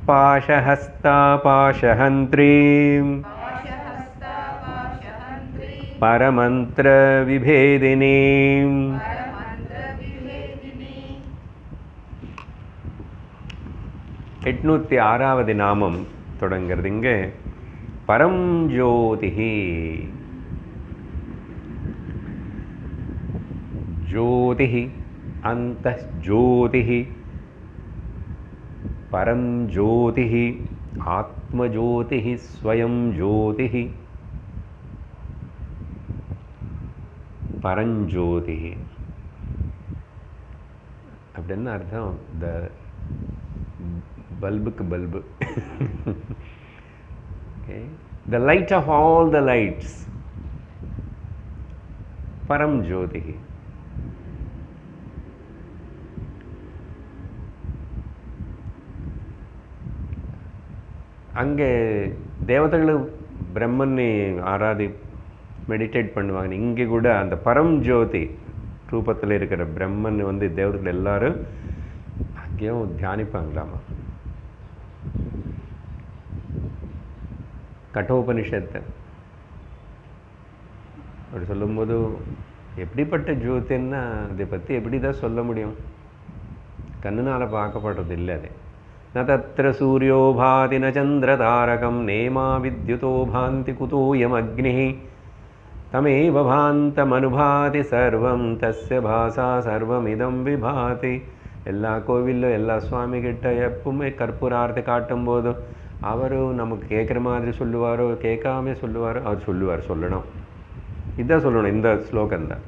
பாஷஹஸ்தா பாஷஹந்த்ரீ பரமந்திர விபேதினீ. 806வது நாமம் தொடங்கிறது. இங்கே பரம் ஜோதிஹி, ज्योतिः अन्तः ज्योतिः परं ज्योतिः आत्मज्योतिः स्वयं ज्योतिः परञ्ज्योतिः அப்படின்னா அர்த்தம் த பல்புக்கு bulb. Okay, the light of all the lights, பரம் ஜோதிகி. அங்கே தேவதைகள் பிரம்மனை மெடிடேட் பண்ணுவாங்க. இங்கே கூட அந்த பரம் ஜோதி ரூபத்தில் இருக்கிற பிரம்மன் வந்து தேவதைகள் எல்லாரும் அங்கேயும் தியானிப்பாங்களாமா. கட்டோபனிஷத்தை அப்படி சொல்லும்போது எப்படிப்பட்ட ஜோதின்னா அதை பற்றி எப்படி தான் சொல்ல முடியும்? கண்ணுனால் பார்க்கப்படுறது இல்லை. அது ந தத்ர சூரியோ பாதி ந சந்திர தாரகம் நேமா வித்யுதோ பாந்தி குதோயம் அக்னிஹி தமேவ பாந்தமனுபாதி சர்வம் தஸ்ய பாசா சர்வமிதம் விபாதி. எல்லா கோவிலும் எல்லா சுவாமி கிட்ட எப்பவுமே கற்பூரார்த்தி காட்டும் போதும் அவர் நமக்கு கேட்குற மாதிரி சொல்லுவாரோ கேட்காம சொல்லுவாரோ, அவர் சொல்லுவார், சொல்லணும், இதான் சொல்லணும். இந்த ஸ்லோகந்தான்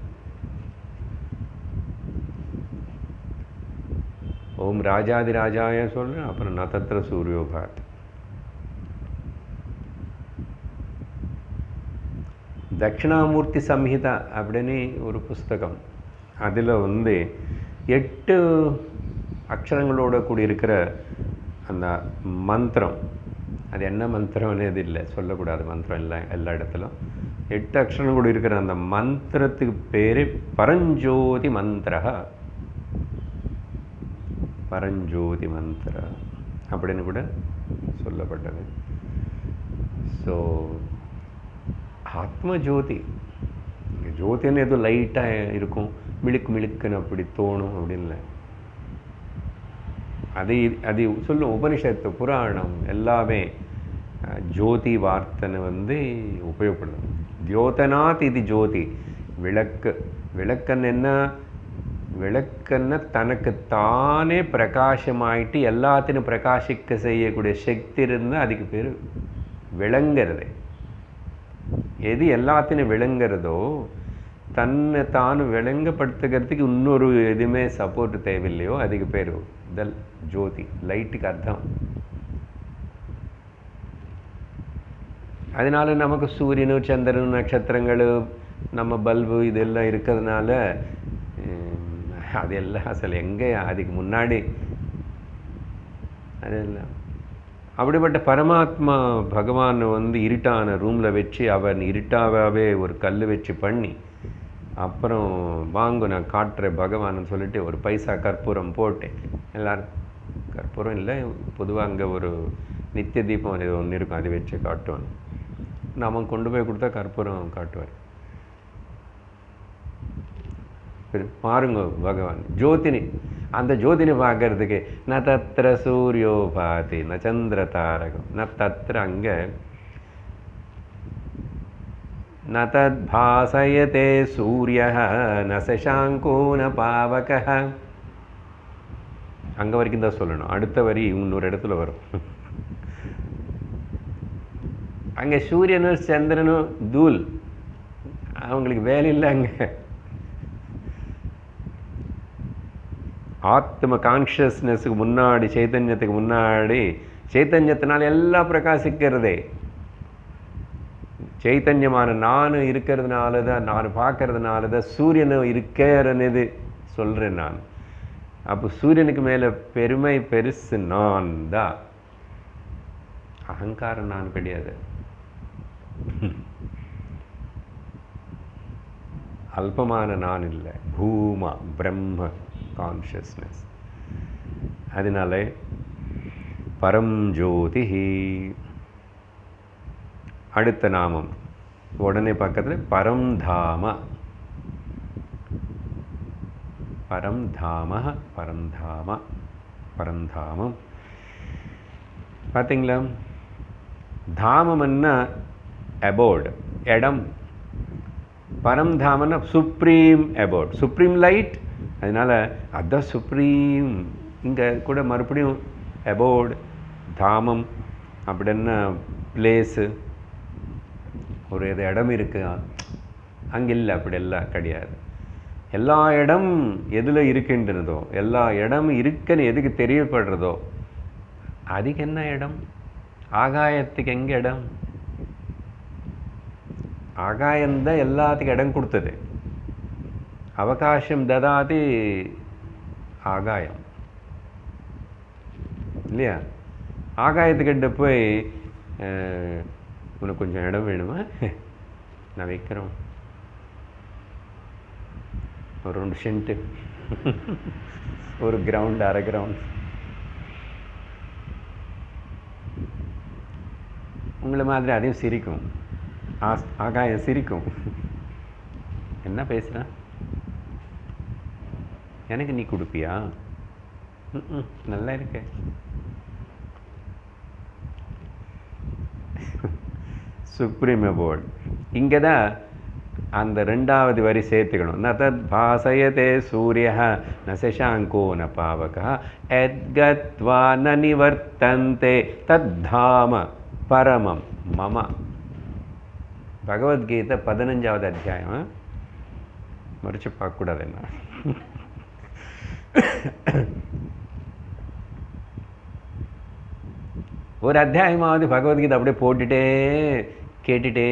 ஓம் ராஜாதி ராஜாய சொல்கிறேன். அப்புறம் நதத்திர சூரியோபாத். தட்சிணாமூர்த்தி சம்ஹிதா அப்படின்னு ஒரு புஸ்தகம். அதில் வந்து 8 அக்ஷரங்களோட கூடியிருக்கிற அந்த மந்திரம், அது என்ன மந்திரம்னு இது இல்லை, சொல்லக்கூடாது மந்திரம் இல்லை எல்லா இடத்துலும். 8 அக்ஷரம் கூட இருக்கிற அந்த மந்திரத்துக்கு பேர் பரஞ்சோதி மந்திர. பரஞ்சோதி மந்திர அப்படின்னு கூட சொல்லப்பட்டது. ஸோ ஆத்மஜோதி, ஜோதின்னு எதுவும் லைட்டாக இருக்கும், மிளுக்கு மிளுக்குன்னு அப்படி தோணும் அப்படின்னு அது அது சொல்லும். உபனிஷத்து புராணம் எல்லாமே ஜோதி வார்த்தைன்னு வந்து உபயோகப்படுது. தியோதனாத் இது ஜோதி, விளக்கு. விளக்கன்னு என்ன? விளக்குன்னா தனக்கு தானே பிரகாசமாயிட்டு எல்லாத்தையும் பிரகாசிக்க செய்யக்கூடிய சக்தி இருந்தால் அதுக்கு பேர் விளங்கிறது. எது எல்லாத்தையும் விளங்குறதோ தன்னை தான் விளங்கப்படுத்துக்கிறதுக்கு இன்னொரு எதுவுமே சப்போர்ட் தேவையில்லையோ அதுக்கு பேர் தல் ஜோதி, லைட்டுக்கு அர்த்தம். அதனால நமக்கு சூரியனு சந்திரனு நட்சத்திரங்கள் நம்ம பல்பு இதெல்லாம் இருக்கிறதுனால அதெல்லாம் அசல் எங்கே அதுக்கு முன்னாடி அதெல்லாம். அப்படிப்பட்ட பரமாத்மா பகவான் வந்து இருட்டான ரூமில் வச்சு அவன் இருட்டாகவே ஒரு கல் வச்சு பண்ணி அப்புறம் வாங்க நான் காட்டுறேன் பகவான்னு சொல்லிட்டு ஒரு பைசா கற்பூரம் போட்டேன். எல்லோரும் கற்பூரம் இல்லை, பொதுவாக அங்கே ஒரு நித்திய தீபம் அது ஒன்று இருக்கும், அதை வச்சு காட்டுவான். நம்ம கொண்டு போய் கொடுத்தா கற்பூரம் காட்டுவார். பாருங்க பகவான் ஜோதினி, அந்த ஜோதினி பார்க்கறதுக்கு ந தத்திர சூரியோ பாதி ந சந்திர தாரகம் ந தத்திர அங்கே ந தத் பாசயதே சூரியः ந சசாங்கோ ந பாவகः. அங்கே வரைக்கும் தான் சொல்லணும். அடுத்த வரி இன்னொரு இடத்துல வரும். அங்கே சூரியனும் சந்திரனும் தூள், அவங்களுக்கு வேலை இல்லை. அங்கே ஆத்ம கான்ஷியஸ்னஸுக்கு முன்னாடி, சைத்தன்யத்துக்கு முன்னாடி, சைத்தன்யத்தினால் எல்லாம் பிரகாசிக்கிறதே. சைத்தன்யமான நான் இருக்கிறதுனால தான், நான் பார்க்கறதுனால தான் சூரியனும் இருக்கிறது சொல்கிறேன் நான். அப்போ சூரியனுக்கு மேலே பெருமை பெருசு நான் தான். அகங்காரம் நான் கிடையாது. அல்பமான நான் இல்லை, பூமா பிரம்ம கான்ஷியஸ்னஸ். அதனால பரம் ஜோதி. அடுத்த நாமம் உடனே பக்கத்தில் பரம் தாம. பரம் தாம, பரந்தாம, பரந்தாமம். பார்த்தீங்களா? தாமம்னா அபோர்டு, இடம். பரம்தாமன்னா சுப்ரீம் அபோட், சுப்ரீம் லைட். அதனால் அதுதான் சுப்ரீம். இங்கே கூட மறுபடியும் அபோட், தாமம் அப்படின்னா பிளேஸு, ஒரு இடம் இருக்குது, அங்கே இல்லை, அப்படி எல்லாம் கிடையாது. எல்லா இடம் எதில் இருக்கின்றதோ, எல்லா இடம் இருக்குன்னு எதுக்கு தெரியப்படுறதோ அதுக்கு என்ன இடம்? ஆகாயத்துக்கு எங்கே இடம்? ஆகாயம்தான் எல்லாத்துக்கும் இடம் கொடுத்தது. அவகாசம் ததாதி ஆகாயம் இல்லையா? ஆகாயத்துக்கிட்ட போய் உனக்கு கொஞ்சம் இடம் வேணுமா, நான் வைக்கிறோம் ஒரு 2 சென்ட்டு, ஒரு கிரவுண்ட், அரை கிரவுண்ட். உங்களை மாதிரி அதையும் சிரிக்கும், ஆகாயம் சிரிக்கும். என்ன பேசுகிறேன், எனக்கு நீ கொடுப்பியா? நல்லா இருக்க. Supreme abort. இங்கே தான் அந்த 2வது வரி சேர்த்துக்கணும். ந தத் பாசயதே சூரிய ந சசாங்கோ ந பாவக எத்கத்வா ந நிவர்த்தந்தே தத்தாம பரமம் மம. பகவத்கீதை 15வது அத்தியாயம். மறுச்சு பார்க்கக்கூடாது என்ன. ஒரு அத்தியாயமாவது பகவத்கீதை அப்படியே போட்டுட்டே கேட்டுட்டே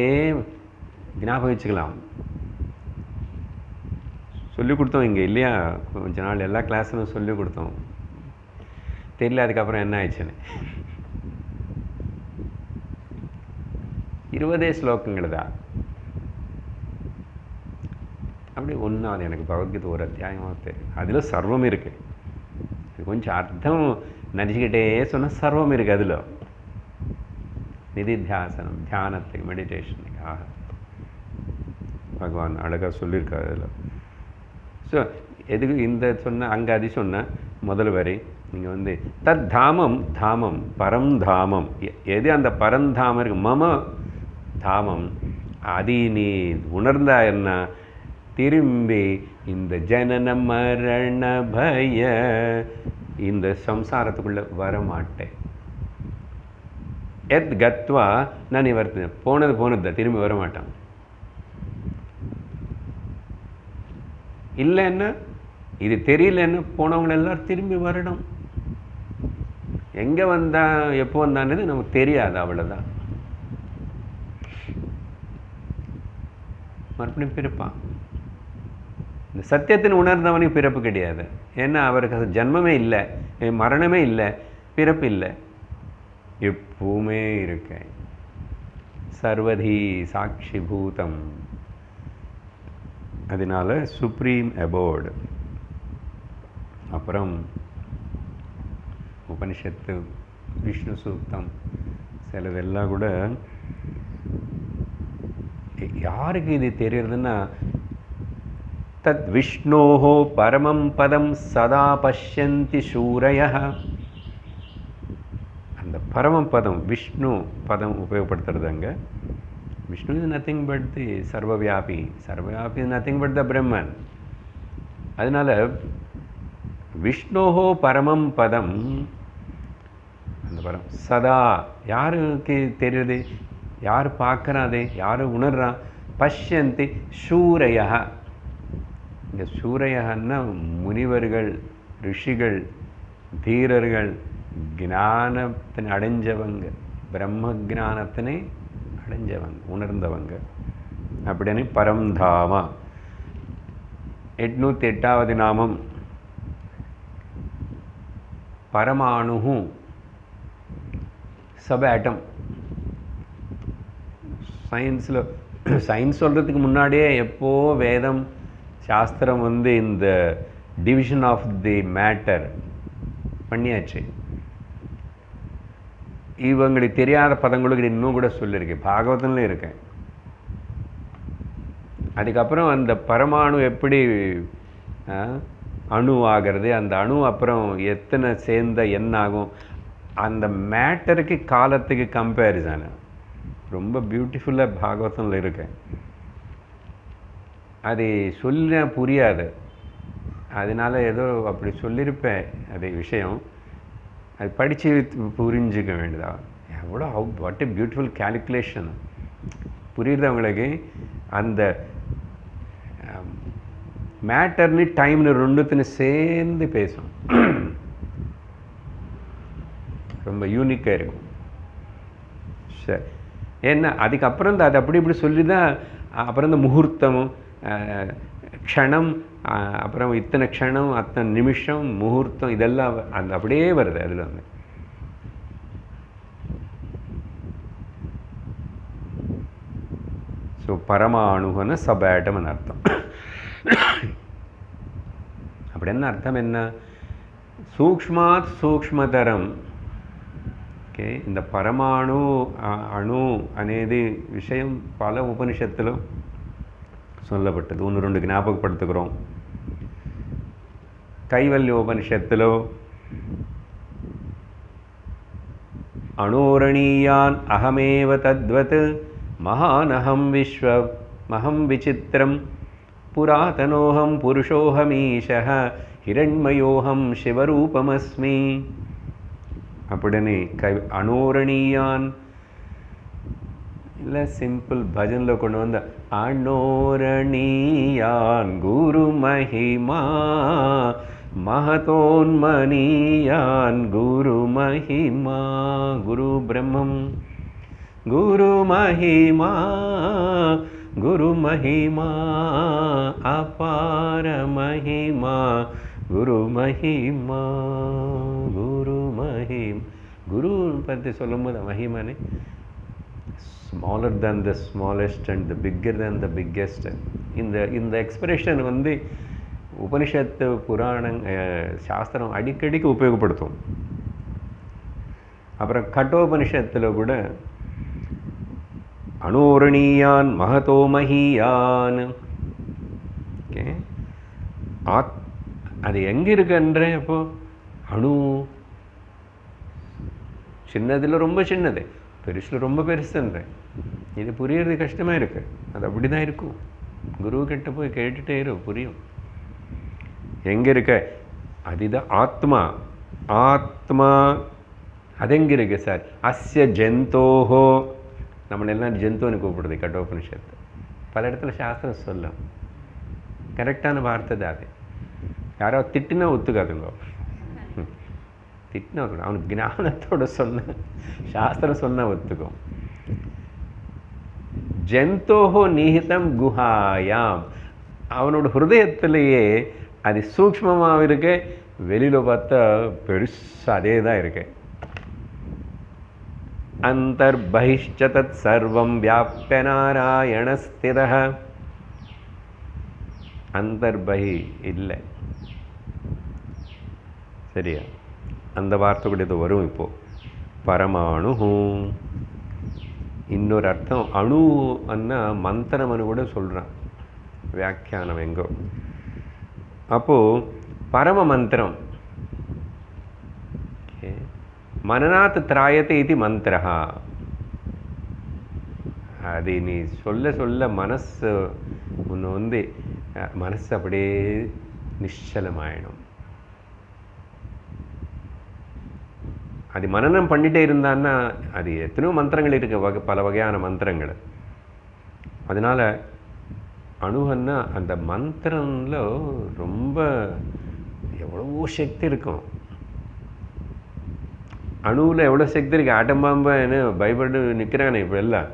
ஞாபகம் வச்சுக்கலாம். சொல்லிக் கொடுத்தோம் இங்கே இல்லையா, கொஞ்ச நாள் எல்லா கிளாஸும் சொல்லிக் கொடுத்தோம். தெரியல அதுக்கப்புறம் என்ன ஆயிடுச்சுன்னு. 20 ஸ்லோகங்கள் தான். அப்படி ஒன்றாவது எனக்கு பகவத்கீதை ஒரு அத்தியாயமாக தெரியும். அதில் சர்வம் இருக்குது. கொஞ்சம் அர்த்தம் நினச்சிக்கிட்டே சொன்னால் சர்வம் இருக்குது அதில். நிதித்தியாசனம், தியானத்துக்கு, மெடிடேஷனுக்கு பகவான் அழகாக சொல்லியிருக்காரு அதில். ஸோ எதுக்கு இந்த சொன்ன அங்கே அது சொன்ன முதல் வரி நீங்கள் தத் தாமம், தாமம் பரம் தாமம். எது அந்த பரந்தாமம் இருக்கு, மம தாமம். அது நீ உணர்ந்தா என்ன, திரும்பி இந்த ஜனன மரண பய இந்த சம்சாரத்துக்குள்ளே வரமாட்டேன். எத் கத்வா நான் நிவர்த்தி, போனது தான், திரும்பி வரமாட்டான். இல்லைன்னா இது தெரியலன்னு போனவங்க எல்லாரும் திரும்பி வரணும். எங்கே வந்தா எப்போ வந்தான்னு நமக்கு தெரியாது, அவ்வளோதான். மறுபடியும் பிறப்பான். இந்த சத்தியத்தின் உணர்ந்தவனுக்கு பிறப்பு கிடையாது. ஏன்னா அவருக்கு அது ஜன்மமே இல்லை, மரணமே இல்லை, பிறப்பு இல்லை, எப்பவுமே இருக்கேன். சர்வதி சாட்சி பூதம். அதனால சுப்ரீம் அபோர்டு. அப்புறம் உபனிஷத்து, விஷ்ணு சூக்தம் சிலதெல்லாம் கூட யாருக்கு இது தெரியறதுன்னா, தத் விஷ்ணோஹோ பரமம் பதம் சதா பஷ்யந்தி சூரயः. அந்த பரம பதம் விஷ்ணு பதம் உபயோகப்படுத்துறது அங்கே. Vishnu is nothing but the சர்வவியாபி, சர்வவியாபி is nothing but the Brahman. அதனால விஷ்ணோஹோ பரமம் பதம், அந்த பரம் சதா யாருக்கு தெரியுது, யார் பார்க்குறாதே, யார் உணர்றான், பஷ்யந்தி சூரையா. இந்த சூரையன்னா முனிவர்கள், ரிஷிகள், தீரர்கள், ஞானத்தினை அடைஞ்சவங்க, பிரம்ம ஞானத்தினை அடைஞ்சவங்க, உணர்ந்தவங்க அப்படின்னு பரம்தாமா. 808வது நாமம் பரமாணு, சப் ஆட்டம். சயின்ஸ் சொல்கிறதுக்கு முன்னாடியே எப்போ வேதம் சாஸ்திரம் இந்த டிவிஷன் ஆஃப் தி மேட்டர் பண்ணியாச்சு. இவங்களுக்கு தெரியாத பதங்களுக்கு இன்னும் கூட சொல்லியிருக்கு, பாகவதம்ல இருக்கேன். அதுக்கப்புறம் அந்த பரமாணு எப்படி அணு ஆகிறது, அந்த அணு அப்புறம் எத்தனை சேர்ந்த என்ன ஆகும், அந்த மேட்டருக்கு காலத்துக்கு கம்பேரிசன் ரொம்ப பியூட்டிஃபுல்லாக பாகவதம்ல இருக்கேன். அது சொல்ல புரியாது, அதனால ஏதோ அப்படி சொல்லியிருப்பேன் அது விஷயம். அது படித்து புரிஞ்சுக்க வேண்டியதா. எவ்வளோ வாட் எ பியூட்டிஃபுல் கேல்குலேஷன். புரியுது அவங்களுக்கு? அந்த மேட்டர்னு டைம்னு ரெண்டுத்துன்னு சேர்ந்து பேசும். ரொம்ப யூனிக்காக இருக்கும். சரி, ஏன்னா அதுக்கப்புறம் தான் அது அப்படி இப்படி சொல்லி தான் அப்புறம் இந்த முகூர்த்தமும் க்ஷணம், அப்புறம் இத்தனை க்ஷணம், அத்தனை நிமிஷம், முகூர்த்தம், இதெல்லாம் அந்த அப்படியே வருது அதில் வந்து. ஸோ பரமாணுகன சபேட்டம்னு அர்த்தம். அப்படி என்ன அர்த்தம்? என்ன? சூக்ஷ்மாத் சூக்ஷ்மதரம். ఓకే, இந்த பரமாணு அணு అనేది விஷயம் பல உபனிஷத்திலும் சொல்லப்பட்டது. ஒன்று ரெண்டு ஞாபகப்படுத்துகிறோம். கைவல்ய உபனிஷத்திலோ அணோரணீயான் அகமேவ தத்வத் மகானகம் விஸ்வமஹம் விசித்திரம் புராதனோஹம் புருஷோஹமீஷः ஹிரண்மயோஹம் சிவரூபமஸ்மி அப்படின்னு அணோரணீயான் இல்லை, சிம்பிள் பஜனில் கொண்டு வந்த அணோரணீயான் குரு மகிமா மகதோன்மனீயான் குரு மகிமா குரு பிரம்மம் குரு மகிமா குரு மகிமா அபார மகிமா குரு மகிமா குரு மகிம். குரு பற்றி சொல்லும்போது மகிமானே smaller than the smallest and the bigger than the biggest. இந்த எக்ஸ்பிரஷன் வந்து உபனிஷத்து புராணம் சாஸ்திரம் அடிக்கடிக்கு உபயோகப்படுத்தும். அப்புறம் கட்டோபனிஷத்தில் கூட அணோரணீயான் மகதோ மகியான். ஓகே, அது எங்கே இருக்குன்ற அப்போ அணு சின்னதில் ரொம்ப சின்னது, பெருசில் ரொம்ப பெருசுன்றேன். இது புரியறது கஷ்டமாக இருக்குது. அது அப்படி தான் இருக்கும். குருக்கிட்ட போய் கேட்டுகிட்டே இருக்கும், புரியும். எங்கே இருக்க? அதுதான் ஆத்மா. ஆத்மா அது எங்கே இருக்கு சார்? அஸ்ய ஜந்தோஹோ. நம்மளெல்லாம் ஜந்துன்னு கூப்பிடுது கட்டோபனிஷத்து. பல இடத்துல சாஸ்திரம் சொல்லும். கரெக்டான வார்த்தை தான் அது. யாராவது திட்டினா ஒத்துக்காதுங்க. திட்டினா ஒத்துக்கணும். அவனுக்கு ஞானத்தோட சொன்ன சாஸ்திரம் சொன்ன ஒத்துக்கும். ஜந்தோஹோ நிஹிதம் குஹாயாம். அவனோட ஹிருதயத்திலேயே அது சூக்ஷ்மமாக இருக்கு, வெளியில் பார்த்தா பெருசாக அதே தான் இருக்கு. அந்தர்பஹிஷ்ச தத் சர்வம் வியாப்ய நாராயணஸ்திதஹ. அந்தர்பஹி இல்லை, சரியா? அந்த வார்த்தை கூட இது வரும். இப்போது பரமாணு. இன்னொரு அர்த்தம் அணு அண்ணா மந்திரம்னு கூட சொல்கிறான் வியாக்கியானம் எங்கோ. அப்போது பரம மந்திரம். மனநாத் திராயத்தை இது மந்திரா. அது நீ சொல்ல சொல்ல மனசு ஒன்று வந்து மனசு அப்படியே நிச்சலமாயிடும். அது மனனம் பண்ணிகிட்டே இருந்தான்னா அது எத்தனையோ மந்திரங்கள் இருக்குது, பல வகையான மந்திரங்கள். அதனால் அணுகன்னா அந்த மந்திரம்ல ரொம்ப எவ்வளவோ சக்தி இருக்கும். அணுவில் எவ்வளோ சக்தி இருக்குது. ஆட்டம் பாம்பு பயப்பட்டு நிற்கிறானே இப்போ எல்லாம்.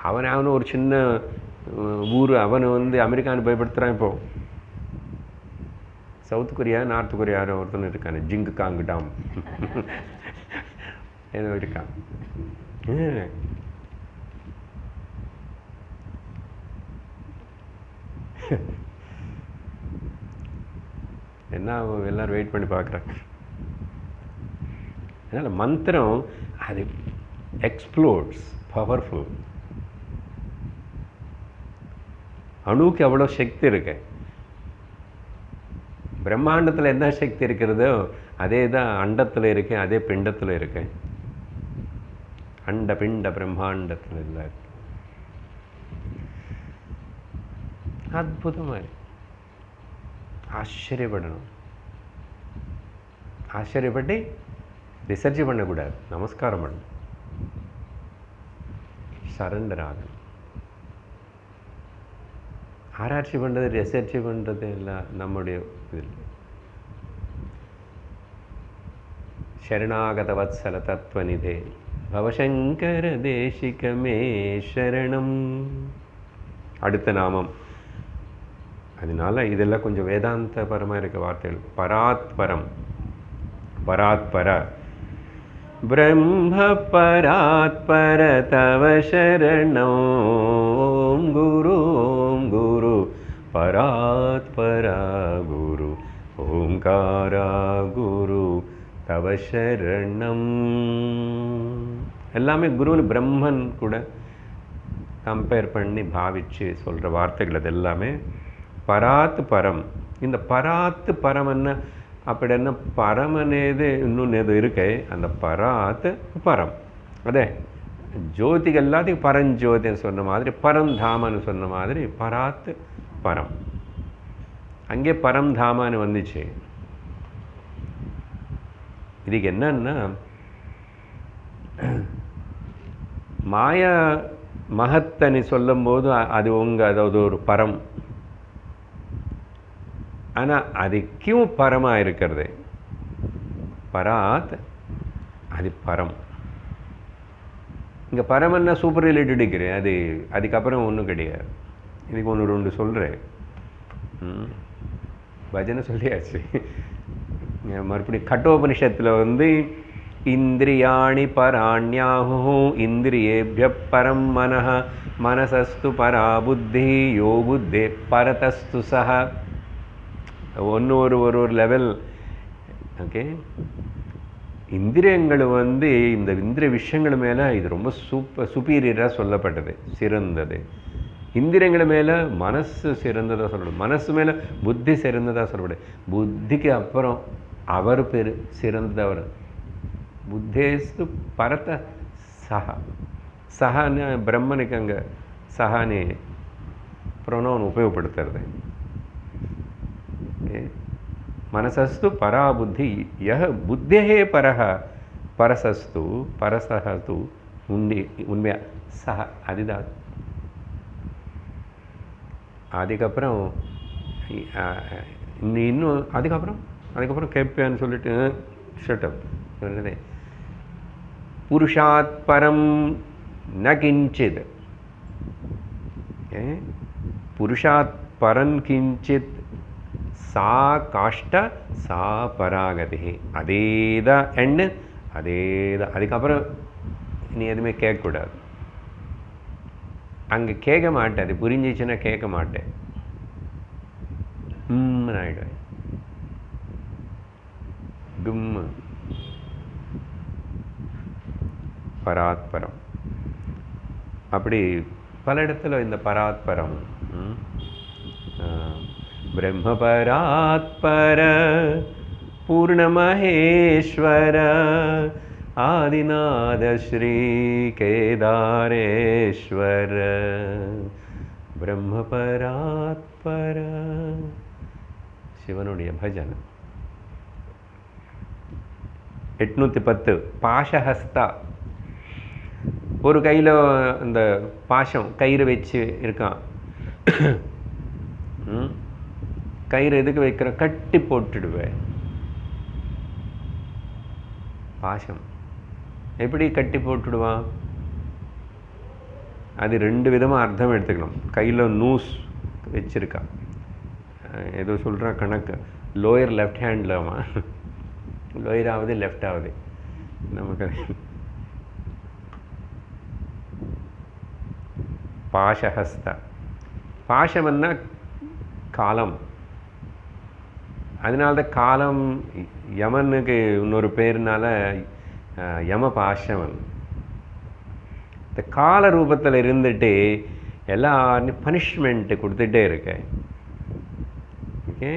அவனு ஒரு சின்ன ஊர், அவனை வந்து அமெரிக்கான்னு பயப்படுத்துகிறான். இப்போது சவுத் கொரியா நார்த் கொரியா ஒருத்தன் இருக்கானே, ஜிங்கு காங்கு டாம் ஏதோ இருக்கான். என்ன எல்லோரும் வெயிட் பண்ணி பார்க்குறாங்க. அதனால் மந்திரம் அது எக்ஸ்ப்ளோர்ஸ், பவர்ஃபுல். அணுவுக்கு அவ்வளோ சக்தி இருக்கு. பிரம்மாண்டத்தில் என்ன சக்தி இருக்கிறதோ அதே தான் அண்டத்தில் இருக்கு, அதே பிண்டத்தில் இருக்கு. அண்ட பிண்ட பிரம்மாண்டத்தில் இல்லை. அற்புதமாக ஆச்சரியப்படணும். ஆச்சரியப்பட்டு ரிசர்ச் பண்ணக்கூடாது, நமஸ்காரம் பண்ணணும், சரண்டர் ஆகணும். ஆராய்ச்சி பண்ணுறது ரிசர்ச் பண்ணுறது எல்லாம் நம்முடைய இதில். சரணாகத வத்சல தத்துவநிதே பவசங்கர தேசிகமே சரணம். அடுத்த நாமம். அதனால இதெல்லாம் கொஞ்சம் வேதாந்தபரமாக இருக்க வார்த்தைகள். பராத்பரம், பராத்பர, பிரம்ம பராத்பர தவ சரணம் குரு குரு பராத்பர குரு ஓங்காரா குரு தவ சரணம். எல்லாமே குருன்னு பிரம்மன் கூட கம்பேர் பண்ணி பாவிச்சு சொல்கிற வார்த்தைகள். அது எல்லாமே பராத் பரம். இந்த பராத்து பரம் என்ன அப்படி என்ன பரமனேது இன்னொன்று எது இருக்கு. அந்த பராத்து பரம் அதே ஜோதிகள் எல்லாத்தையும் பரஞ்சோதின்னு சொன்ன மாதிரி, பரந்தாமன்னு சொன்ன மாதிரி பராத்து பரம். அங்கே பரம்தாமான்னு வந்துச்சு. இதுக்கு என்னன்னா மாயா மகத்தனி சொல்லும் போது அது அதாவது ஒரு பரம். ஆனால் அதுக்கும் பரமாக இருக்கிறது பராத், அது பரம். இங்கே பரமன்னா சூப்பர் ரிலேட்டட் இருக்கிறேன், அது அதுக்கப்புறம் ஒன்றும் கிடையாது. இதுக்கு ஒன்று ரெண்டு சொல்கிறேன். பஜனை சொல்லியாச்சு. மறுபடியும் கட்டோபனிஷத்தில் இந்திரியாணி பராண்யாஹு இந்திரியேபிய பரம் மனஹ மனசஸ்து பரா புத்தி யோ புத்தே பரதஸ்து சஹ. ஒன்று ஒரு லெவல். ஓகே, இந்திரியங்கள் இந்த இந்திரிய விஷயங்கள் மேலே இது ரொம்ப சுப்பீரியராக சொல்லப்பட்டது, சிறந்தது. இந்திரியங்கள் மேலே மனசு சிறந்ததாக சொல்லப்படும், மனசு மேலே புத்தி சிறந்ததாக சொல்லப்படும். புத்திக்கு அப்புறம் அவர் பேர் சிறந்தவர். புத்தேஸ்து பரத சஹா. சஹான்னு பிரம்மனுக்கு அங்கே சஹானே ப்ரொனவுன் உபயோகப்படுத்துறது. மனசஸ்து பராபுத்தி யஹ புத்தே பரஹ பரசஸ்து பரசஹது உண்மையா சஹ. அதுதான். அதுக்கப்புறம் இன்னும் அதுக்கப்புறம் கேட்பேன்னு சொல்லிட்டு ஷட்டப் சொல்லுதே. புருஷாத் பரம் ந கிஞ்சித். புருஷாத் பரம் கிஞ்சித் சா காஷ்ட சா பராகதி. அதேதான் எண்ணு, அதேதான். அதுக்கப்புறம் நீ எதுவுமே கேட்கக்கூடாது. அங்கே கேட்க மாட்டேன். அது புரிஞ்சிச்சுன்னா கேட்க மாட்டேன். ஆயிடுவேன். டும் பராத்பரம். அப்படி பல இடத்துல இந்த பராத்பரம் பிரம்ம பராத்பர பூர்ணமஹேஸ்வர ஆதிநாத ஸ்ரீ கேதாரேஸ்வர பிரம்ம பராத்பர. சிவனுடைய பஜனை. 810 பாஷஹஸ்தா. ஒரு கையில் அந்த பாஷம் கயிறு வச்சு இருக்கான். கயிறு எதுக்கு வைக்கிற? கட்டி போட்டுடுவேன். பாஷம் எப்படி கட்டி போட்டுடுவான்? அது ரெண்டு விதமாக அர்த்தம் எடுத்துக்கணும். கையில் நூஸ் வச்சிருக்கான், ஏதோ சொல்கிறான் கணக்கு. லோயர் லெஃப்ட் ஹேண்டில் அவன், லோயர் ஆகுது லெஃப்ட் ஆகுது நமக்கு. பாஷஹஸ்த. பாஷம்னா காலம். அதனால்தான் காலம் யமனுக்கு இன்னொரு பேர்னால யம பாஷவன். இந்த கால ரூபத்தில் இருந்துட்டு எல்லாரும் பனிஷ்மெண்ட் கொடுத்துட்டே இருக்க. ஓகே,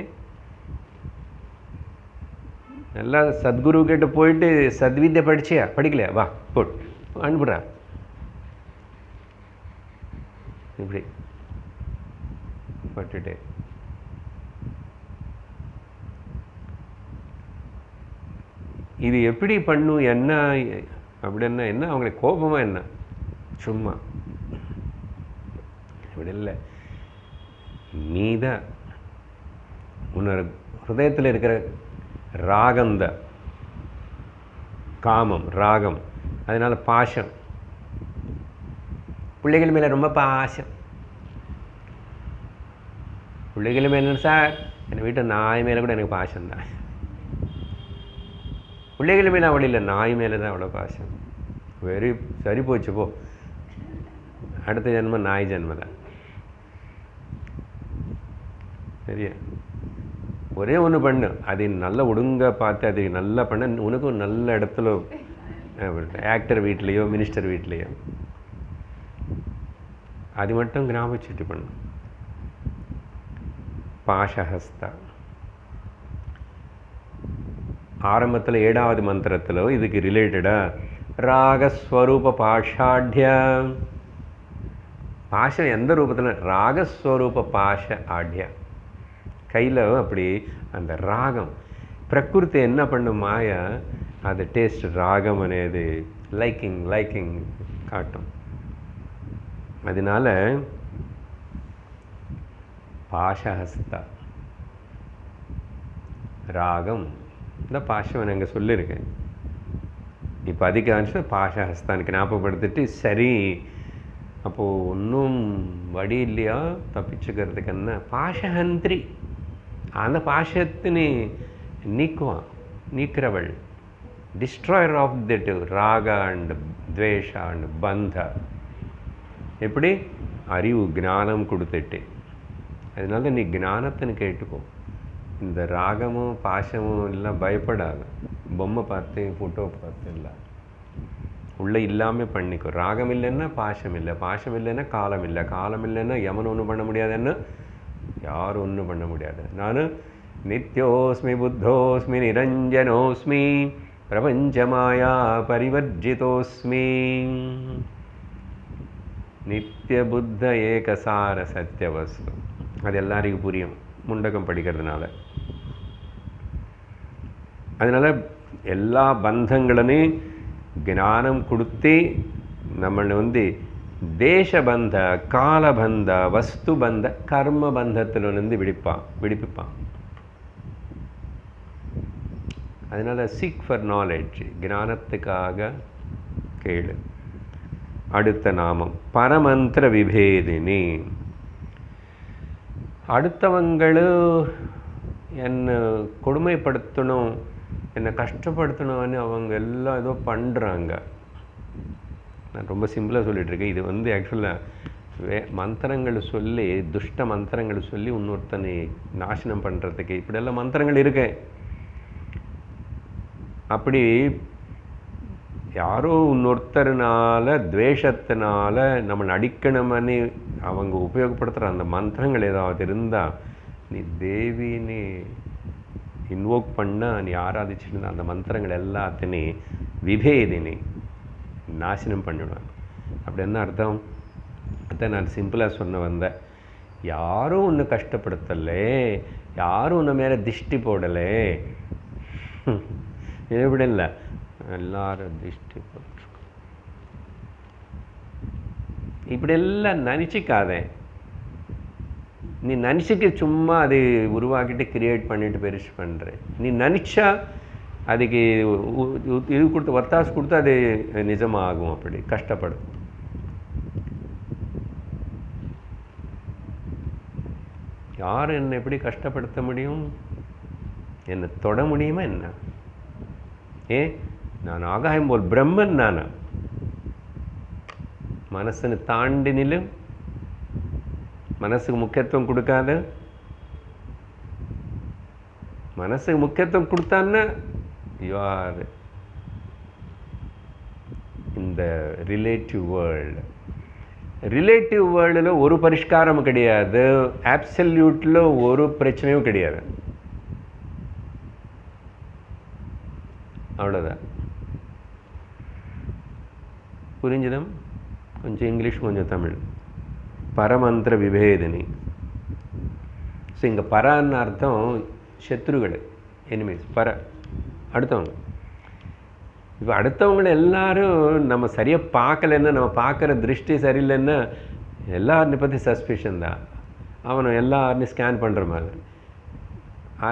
நல்லா சத்குரு கிட்ட போயிட்டு சத்வித்யை படிச்சியா? படிக்கலையா? வா போட் அனுப்புறா. இப்படி பட்டுட்டே. இது எப்படி பண்ணும், என்ன அப்படின்னா என்ன, அவங்களுக்கு கோபமா என்ன, சும்மா இப்படி இல்லை. நீதான் உன்னோட ஹிருதயத்தில் இருக்கிற ராகந்த காமம், ராகம், அதனால பாசம், பிள்ளைகள் மேலே ரொம்ப பாசம். பிள்ளைகள் மேலே சார், என் வீட்டு நாய் மேலே கூட எனக்கு பாசம்தான். பிள்ளைகள் மேலே அவ்வளோ இல்லை, நாய் மேலே தான் அவ்வளோ பாசம். சரி போச்சு போ, அடுத்த ஜென்மம் நாய் ஜென்மம் தான். சரியா? ஒரே ஒன்று பண்ணு, அது நல்ல ஒழுங்க பார்த்து அது நல்லா பண்ண, உனக்கும் நல்ல இடத்துல ஆக்டர் வீட்லேயோ மினிஸ்டர் வீட்லேயோ அது மட்டும் ஞாபகம் பண்ணு. பாஷஹஸ்தா ஆரம்பத்தில் 7வது மந்திரத்தில் இதுக்கு ரிலேட்டடாக ராகஸ்வரூப பாஷாட்ய, பாஷம் எந்த ரூபத்தில், ராகஸ்வரூப பாஷ ஆட்ய, கையில் அப்படி அந்த ராகம் பிரகிருதி என்ன பண்ணும், மாயா அது டேஸ்ட் ராகம் అనేది லைக்கிங் காட்டும். அதனால பாஷஹஸ்தா ராகம், இந்த பாஷம் அங்கே சொல்லியிருக்கேன். இப்போ அதிகாரம் பாஷஹஸ்தானுக்கு ஞாபகப்படுத்திட்டு, சரி அப்போது ஒன்றும் வழி இல்லையா தப்பிச்சுக்கிறதுக்கு, என்ன பாஷஹந்திரி, அந்த பாஷத்தினை நீக்கிறவள், டிஸ்ட்ராயர் ஆஃப் தட் ராகா அண்ட் துவேஷா அண்ட் பந்த. எப்படி? அறிவு ஞானம் கொடுத்துட்டு. அதனால நீ ஞானத்தின்னு கேட்டுக்கோ. இந்த ராகமும் பாஷமும் எல்லாம் பயப்படாது, பொம்மை பார்த்து ஃபோட்டோ பார்த்து இல்லை, உள்ளே இல்லாமல் பண்ணிக்கோ. ராகம் இல்லைன்னா பாஷம் இல்லை, பாஷம் இல்லைன்னா காலம் இல்லை, காலம் இல்லைன்னா யமன் ஒன்றும் பண்ண முடியாதுன்னு யாரும் ஒன்றும் பண்ண முடியாது. நான் நித்யோஸ்மி புத்தோஸ்மி நிரஞ்சனோஸ்மி பிரபஞ்சமாயா பரிவர்ஜிதோஸ்மி நித்திய புத்த ஏகசார சத்தியவஸ்து. அது எல்லாருக்கும் புரியும் முண்டகம் படிக்கிறதுனால. அதனால் எல்லா பந்தங்களையும் ஞானம் கொடுத்து நம்மளை தேசபந்த, காலபந்த, வஸ்து பந்த, கர்ம பந்தத்திலிருந்து விடுவிப்பான். அதனால் சீக் ஃபார் நாலேஜ், ஞானத்துக்காக கேளு. அடுத்த நாமம் பரமந்திர விபேதினி. அடுத்தவங்களும் என்னை கொடுமைப்படுத்தணும், என்னை கஷ்டப்படுத்தணும்னு அவங்க எல்லாம் ஏதோ பண்ணுறாங்க. நான் ரொம்ப சிம்பிளாக சொல்லிகிட்ருக்கேன். இது ஆக்சுவலாக மந்திரங்கள் சொல்லி, துஷ்ட மந்திரங்கள் சொல்லி இன்னொருத்தனை நாசனம் பண்ணுறதுக்கு இப்படியெல்லாம் மந்திரங்கள் இருக்கு. அப்படி யாரோ இன்னொருத்தருனால துவேஷத்தினால நம்மளை அடிக்கணும்னு அவங்க உபயோகப்படுத்துகிற அந்த மந்திரங்கள் ஏதாவது இருந்தால், நீ தேவின்னு இன்வோக் பண்ணால், நீ ஆராதிச்சுட்டு அந்த மந்திரங்கள் எல்லாத்தையும் விபேதினி நாசனம் பண்ணிவிடுவாங்க. அப்படி என்ன அர்த்தம்? அதான் நான் சிம்பிளாக வந்தேன். யாரும் ஒன்று கஷ்டப்படுத்தலை, யாரும் ஒன்று மேலே திஷ்டி போடலை, எப்படி இல்லை, எல்லாரும் திஷ்டி போட்டு இப்படியெல்லாம் நினச்சிக்காதே. நீ நினச்சிக்க சும்மா அது உருவாக்கிட்டு கிரியேட் பண்ணிட்டு பெருசு பண்ணுற. நீ நினச்சா அதுக்கு இது கொடுத்து ஒத்தாசு கொடுத்து அது நிஜமாகும். அப்படி கஷ்டப்படும். யார் என்னை எப்படி கஷ்டப்படுத்த முடியும்? என்னை தொட முடியுமா என்ன? நான் ஆகாயம் போல் பிரம்மன். நான் மனசுன்னு தாண்டி நிலு, மனசுக்கு முக்கியத்துவம் கொடுக்காத. மனசுக்கு முக்கியத்துவம் கொடுத்தான்னா you are in the relative world. Relative வேர்ல்டில் ஒரு பரிஷ்காரமும் கிடையாது, ஆப்சல்யூட்டில் ஒரு பிரச்சனையும் கிடையாது. அவ்வளோதான். புரிஞ்சுதம்? கொஞ்சம் இங்கிலீஷ் கொஞ்சம் தமிழ். பரமந்திர விபேதினி. ஸோ இங்கே பரான்னு அர்த்தம் சத்ருகள், எனிமீஸ், பர அடுத்தவங்க. இப்போ அடுத்தவங்களை எல்லாரும் நம்ம சரியாக பார்க்கலன்னா, நம்ம பார்க்குற திருஷ்டி சரியில்லைன்னா எல்லாரையும் பற்றி சஸ்பிஷன் தான். அவனை எல்லாரையும் ஸ்கேன் பண்ணுற மாதிரி.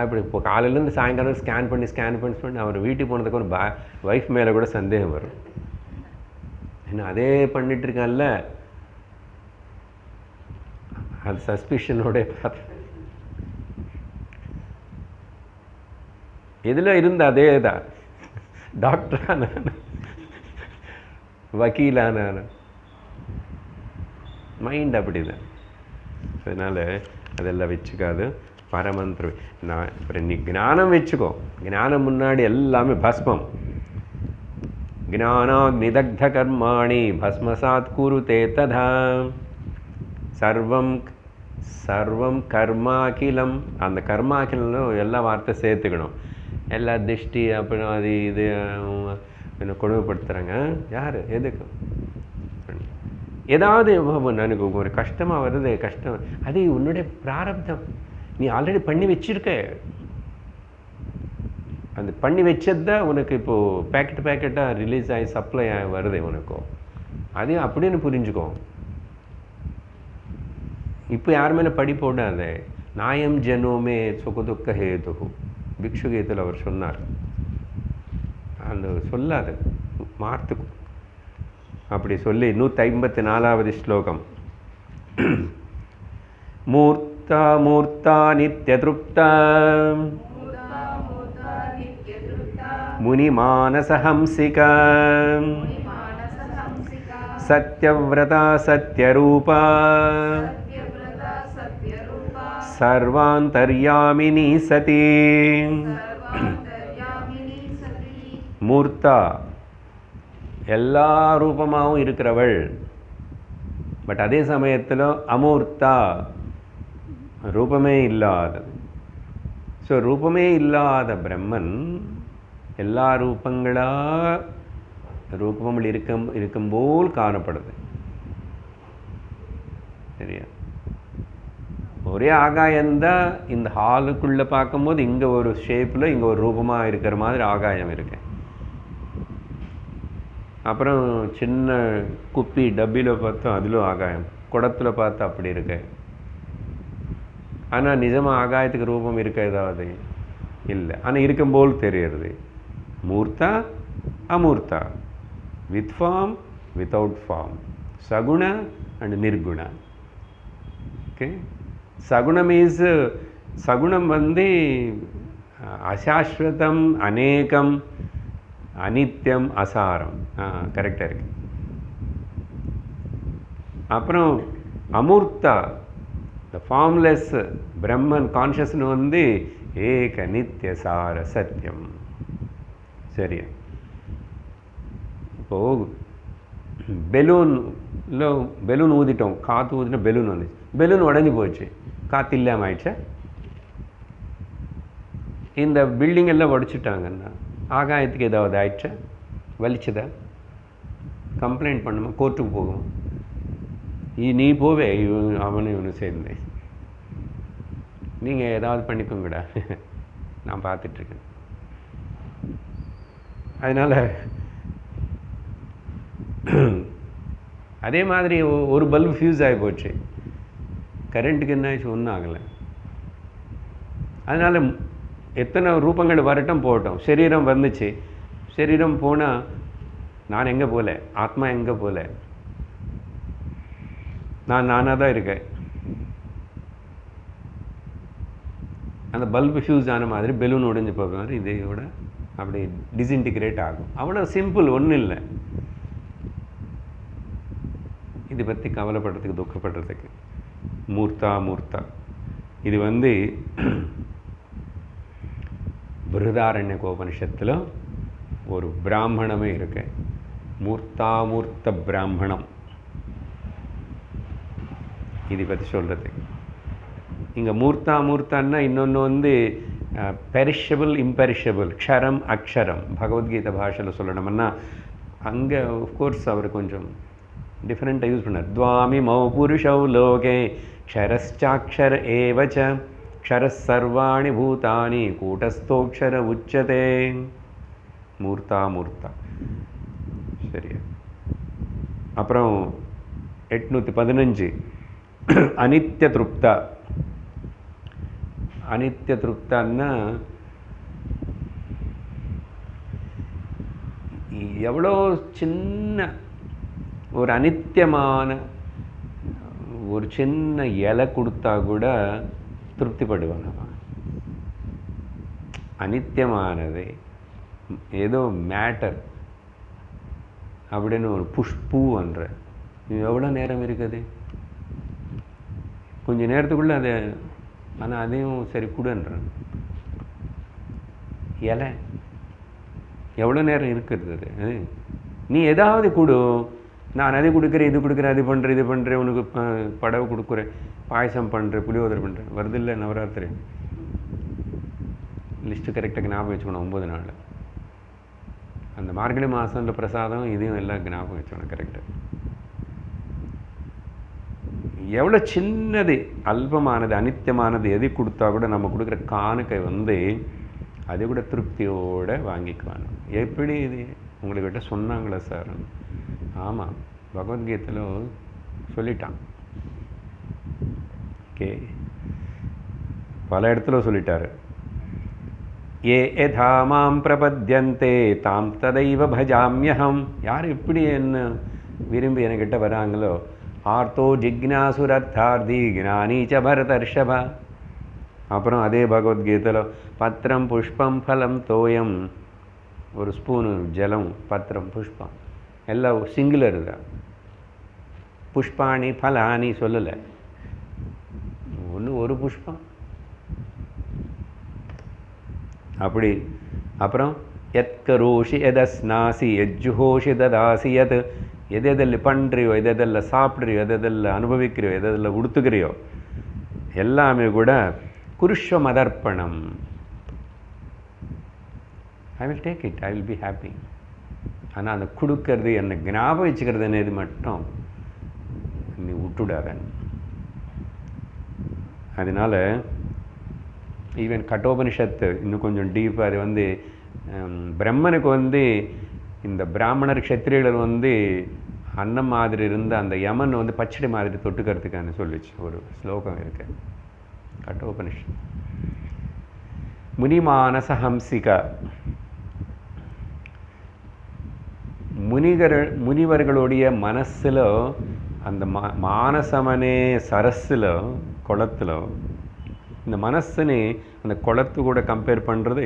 இப்படி இப்போ காலையிலேருந்து சாயங்காலம் ஸ்கேன் பண்ணி அவர் வீட்டுக்கு போனதுக்கு ஒரு ஒய்ஃப் மேலே கூட சந்தேகம் வரும். ஏன்னா அதே பண்ணிகிட்ருக்கான்ல, அது சஸ்பிஷனோட பார்த்து இதில் இருந்த அதே தான். டாக்டரான வக்கீலான மைண்ட் அப்படி தான். அதனால் அதெல்லாம் வச்சுக்காது. பரமந்திர நான் அப்புறம் நீ ஞானம் வச்சுக்கோ. ஞானம் முன்னாடி எல்லாமே பஸ்மம். ஞானாக்னிதக்த கர்மாணி பஸ்மசாத் குருதே ததா சர்வம் சர்வம் கர்மாக்கிலம். அந்த கர்மாக்கிலம் எல்லா வார்த்தை சேர்த்துக்கணும். எல்லா திருஷ்டி அப்புறம் அது இது என்ன கொடுமைப்படுத்துகிறாங்க. யார் எதுக்கு? ஏதாவது எனக்கு ஒரு கஷ்டமாக வருது, கஷ்டம், அது உன்னுடைய பிராரப்தம். நீ ஆல்ரெடி பண்ணி வச்சிருக்க. அந்த பண்ணி வச்சது தான் உனக்கு இப்போது பேக்கெட்டாக ரிலீஸ் ஆகி சப்ளை ஆகி வருது உனக்கும். அதையும் அப்படின்னு புரிஞ்சுக்கோ. இப்போ யார் மேலே படி போடாத. நாயம் ஜனோமே சுகதுக்க ஹேது பிக்ஷுகீதத்தில் அவர் சொன்னார். அந்த சொல்லாது மார்த்துக்கும். அப்படி சொல்லி 154வது ஸ்லோகம். மூர்த்தா மூர்த்தா நித்யத்ருப்தா முனிமானசஹம்சிகா சத்யவ்ரதா சத்யரூபா சர்வாந்தர்யாமினி சதி. மூர்த்தா எல்லா ரூபமாகவும் இருக்கிறவள். பட் அதே சமயத்தில் அமூர்த்தா ரூபமே இல்லாதது. ஸோ ரூபமே இல்லாத பிரம்மன் எல்லா ரூபமும் இருக்கும்போல் காணப்படுது. சரியா? ஒரே ஆகாயம்தான். இந்த ஹாலுக்குள்ளே பார்க்கும்போது இங்கே ஒரு ஷேப்பில் இங்கே ஒரு ரூபமாக இருக்கிற மாதிரி ஆகாயம் இருக்கு. அப்புறம் சின்ன குப்பி டப்பியில் பார்த்தோம், அதிலும் ஆகாயம். குடத்தில் பார்த்தா அப்படி இருக்கு. ஆனால் நிஜமாக ஆகாயத்துக்கு ரூபம் இருக்க ஏதாவது இல்லை. ஆனால் இருக்கும்போல் தெரியறது. மூர்த்தா அமூர்த்தா, வித் ஃபார்ம் வித்தவுட் ஃபார்ம், சகுண அண்ட் நிர்குண. ஓகே, சகுணம் இஸ் சகுணம் வந்து அசாஸ்வதம், அநேகம், அனித்யம், அசாரம். கரெக்டாக இருக்கு. அப்புறம் அமூர்த்தா த ஃபார்ம்லெஸ் பிரம்மன் கான்ஷியஸ்னு வந்து ஏக நித்திய சார சத்தியம். சரியா? இப்போது பெலூன் ஊதிட்டோம், காற்று ஊதினா பெலூன் வந்துச்சு. பெலூன் உடஞ்சி போச்சு, காற்று இல்லாமல் ஆயிடுச்சா? இந்த பில்டிங் எல்லாம் உடைச்சிட்டாங்கன்னா ஆகாயத்துக்கு ஏதாவது ஆயிடுச்சா? வலிச்சதா? கம்ப்ளைண்ட் பண்ணுமா? கோர்ட்டுக்கு போகும். நீ போவே, அவனு இவனு சேர்ந்து நீங்கள் ஏதாவது பண்ணிக்கோங்கடா, நான் பார்த்துட்ருக்கேன். அதனால் அதே மாதிரி ஒரு பல்பு ஃபியூஸ் ஆகி போச்சு, கரண்ட்டுக்கு என்ன ஆச்சு? ஒன்றும் ஆகலை. அதனால் எத்தனை ரூபங்கள் வரட்டும் போகட்டும், சரீரம் வந்துச்சு. சரீரம் போனால் நான் எங்கே போகல, ஆத்மா எங்கே போகல, நான் நானாக தான் இருக்கேன். அந்த பல்பு ஃபியூஸ் ஆன மாதிரி பெலூன் உடைஞ்சு போகிற மாதிரி இதையோட அப்படி டிஸ்இன்டிகிரேட் ஆகும். அவ்வளோ சிம்பிள், ஒன்றும் இல்லை. இதை பற்றி கவலைப்படுறதுக்கு, துக்கப்படுறதுக்கு. மூர்த்தா இது வந்து பிருஹதாரண்யகோபனிஷத்தில் ஒரு பிராமணமே இருக்கு, மூர்த்த பிராமணம். இதை பற்றி சொல்கிறது இங்கே மூர்த்தான்னா இன்னொன்று வந்து பெரிஷபிள், இம்பெரிஷபிள், க்ஷரம் அக்ஷரம். பகவத்கீதை பாஷையில் சொல்லணும்னா அங்கே ஆஃப்கோர்ஸ் அவர் கொஞ்சம் டிஃப்ரெண்ட்டாக யூஸ் பண்ணார். துவாமி மௌ புருஷௌ லோகே க்ஷரஸ்சாக்ஷர ஏவச்ச க்ஷரசர்வாணி பூதானி கூட்டஸ்தோக்ஷர உச்சதே. மூர்த்தா மூர்த்தா. சரியா. அப்புறம் 815 அனித்ய திருப்தா. அனித்ய திருப்தான்னா எவ்வளோ சின்ன ஒரு அனித்தியமான ஒரு சின்ன இலை கொடுத்தா கூட திருப்திப்படுவான். அனித்தியமானது ஏதோ மேட்டர் அப்படின்னு ஒரு புஷ்பூன்ற எவ்வளோ நேரம் இருக்குது, கொஞ்சம் நேரத்துக்குள்ளே அதை, ஆனால் அதையும் சரி கொடுன்றேன். இலை எவ்வளோ நேரம் இருக்கிறது அது? நீ ஏதாவது கொடு, நான் அதை கொடுக்குறேன், இது கொடுக்குறேன், அது பண்ணுறேன், இது பண்ணுறேன், உனக்கு படவை கொடுக்குறேன், பாயசம் பண்ணுறேன், புளியோதரை பண்ணுறேன், வருதில்லை நவராத்திரி லிஸ்ட்டு கரெக்டாக ஞாபகம் வச்சுக்கணும். 9 நாள் அந்த மார்கழி மாதம்ன்ற பிரசாதம் இதையும் எல்லாம் ஞாபகம் வச்சுக்கணும் கரெக்டாக. எவ்வளோ சின்னது, அல்பமானது, அனித்தியமானது எது கொடுத்தா கூட நம்ம கொடுக்குற காணுக்கை வந்து அதை கூட திருப்தியோடு வாங்கிக்குவாங்க. எப்படி இது உங்கள்கிட்ட சொன்னாங்களா சார்? ஆமாம், பகவத்கீதையில் சொல்லிட்டான். ஓகே, பல இடத்துல சொல்லிட்டாரு. ஏ யதா மாம் பிரபத்யந்தே தாம் ததைவ பஜாம்யஹம். யார் எப்படி என்ன விரும்பி என்கிட்ட வராங்களோ, ஆர்த்தோ ஜிக்ஞாசுரத்தார்த்தி ஞானீச்ச பரதர்ஷபா. அப்புறம் அதே பகவத்கீதையில் பத்திரம் புஷ்பம் ஃபலம் தோயம், ஒரு ஸ்பூனு ஜலம், பத்திரம் புஷ்பம் எல்லாம் சிங்குலர் தான். புஷ்பாணி ஃபலானி சொல்லலை, ஒரு புஷ்பம் அப்படி. அப்புறம் எத்கரோஷி எதஸ்நாசி எஜ்ஜுஹோஷி ததாசி எது, எதெல்லாம் பண்ணுறியோ, எதெல்லாம் சாப்பிட்றியோ, எதெல்லாம் அனுபவிக்கிறியோ, எதெல்லாம் உடுத்துக்கிறியோ எல்லாமே கூட குருஷ்வ மதர்ப்பணம். I will take it, I will be happy. ஆனால் அந்த கொடுக்கறது, என்னை ஞாபகம் வச்சுக்கிறது இது மட்டும் நீ விட்டுடாதன். அதனால் ஈவன் கட்டோபனிஷத்து இன்னும் கொஞ்சம் டீப்பாக அது வந்து பிரம்மனுக்கு வந்து இந்த பிராமணர் க்ஷத்திரியர்கள் வந்து அன்னம் மாதிரி இருந்த அந்த யமன் வந்து பச்சடி மாதிரி தொட்டுக்கிறதுக்கான சொல்லிச்சு ஒரு ஸ்லோகம் இருக்கு கட்டோபனிஷத். முனிமானச ஹம்சிகா. முனிவர்களுடைய மனசில் அந்த மானசமனே சரஸில் குளத்தில், இந்த மனசனே அந்த குளத்து கூட கம்பேர் பண்ணுறது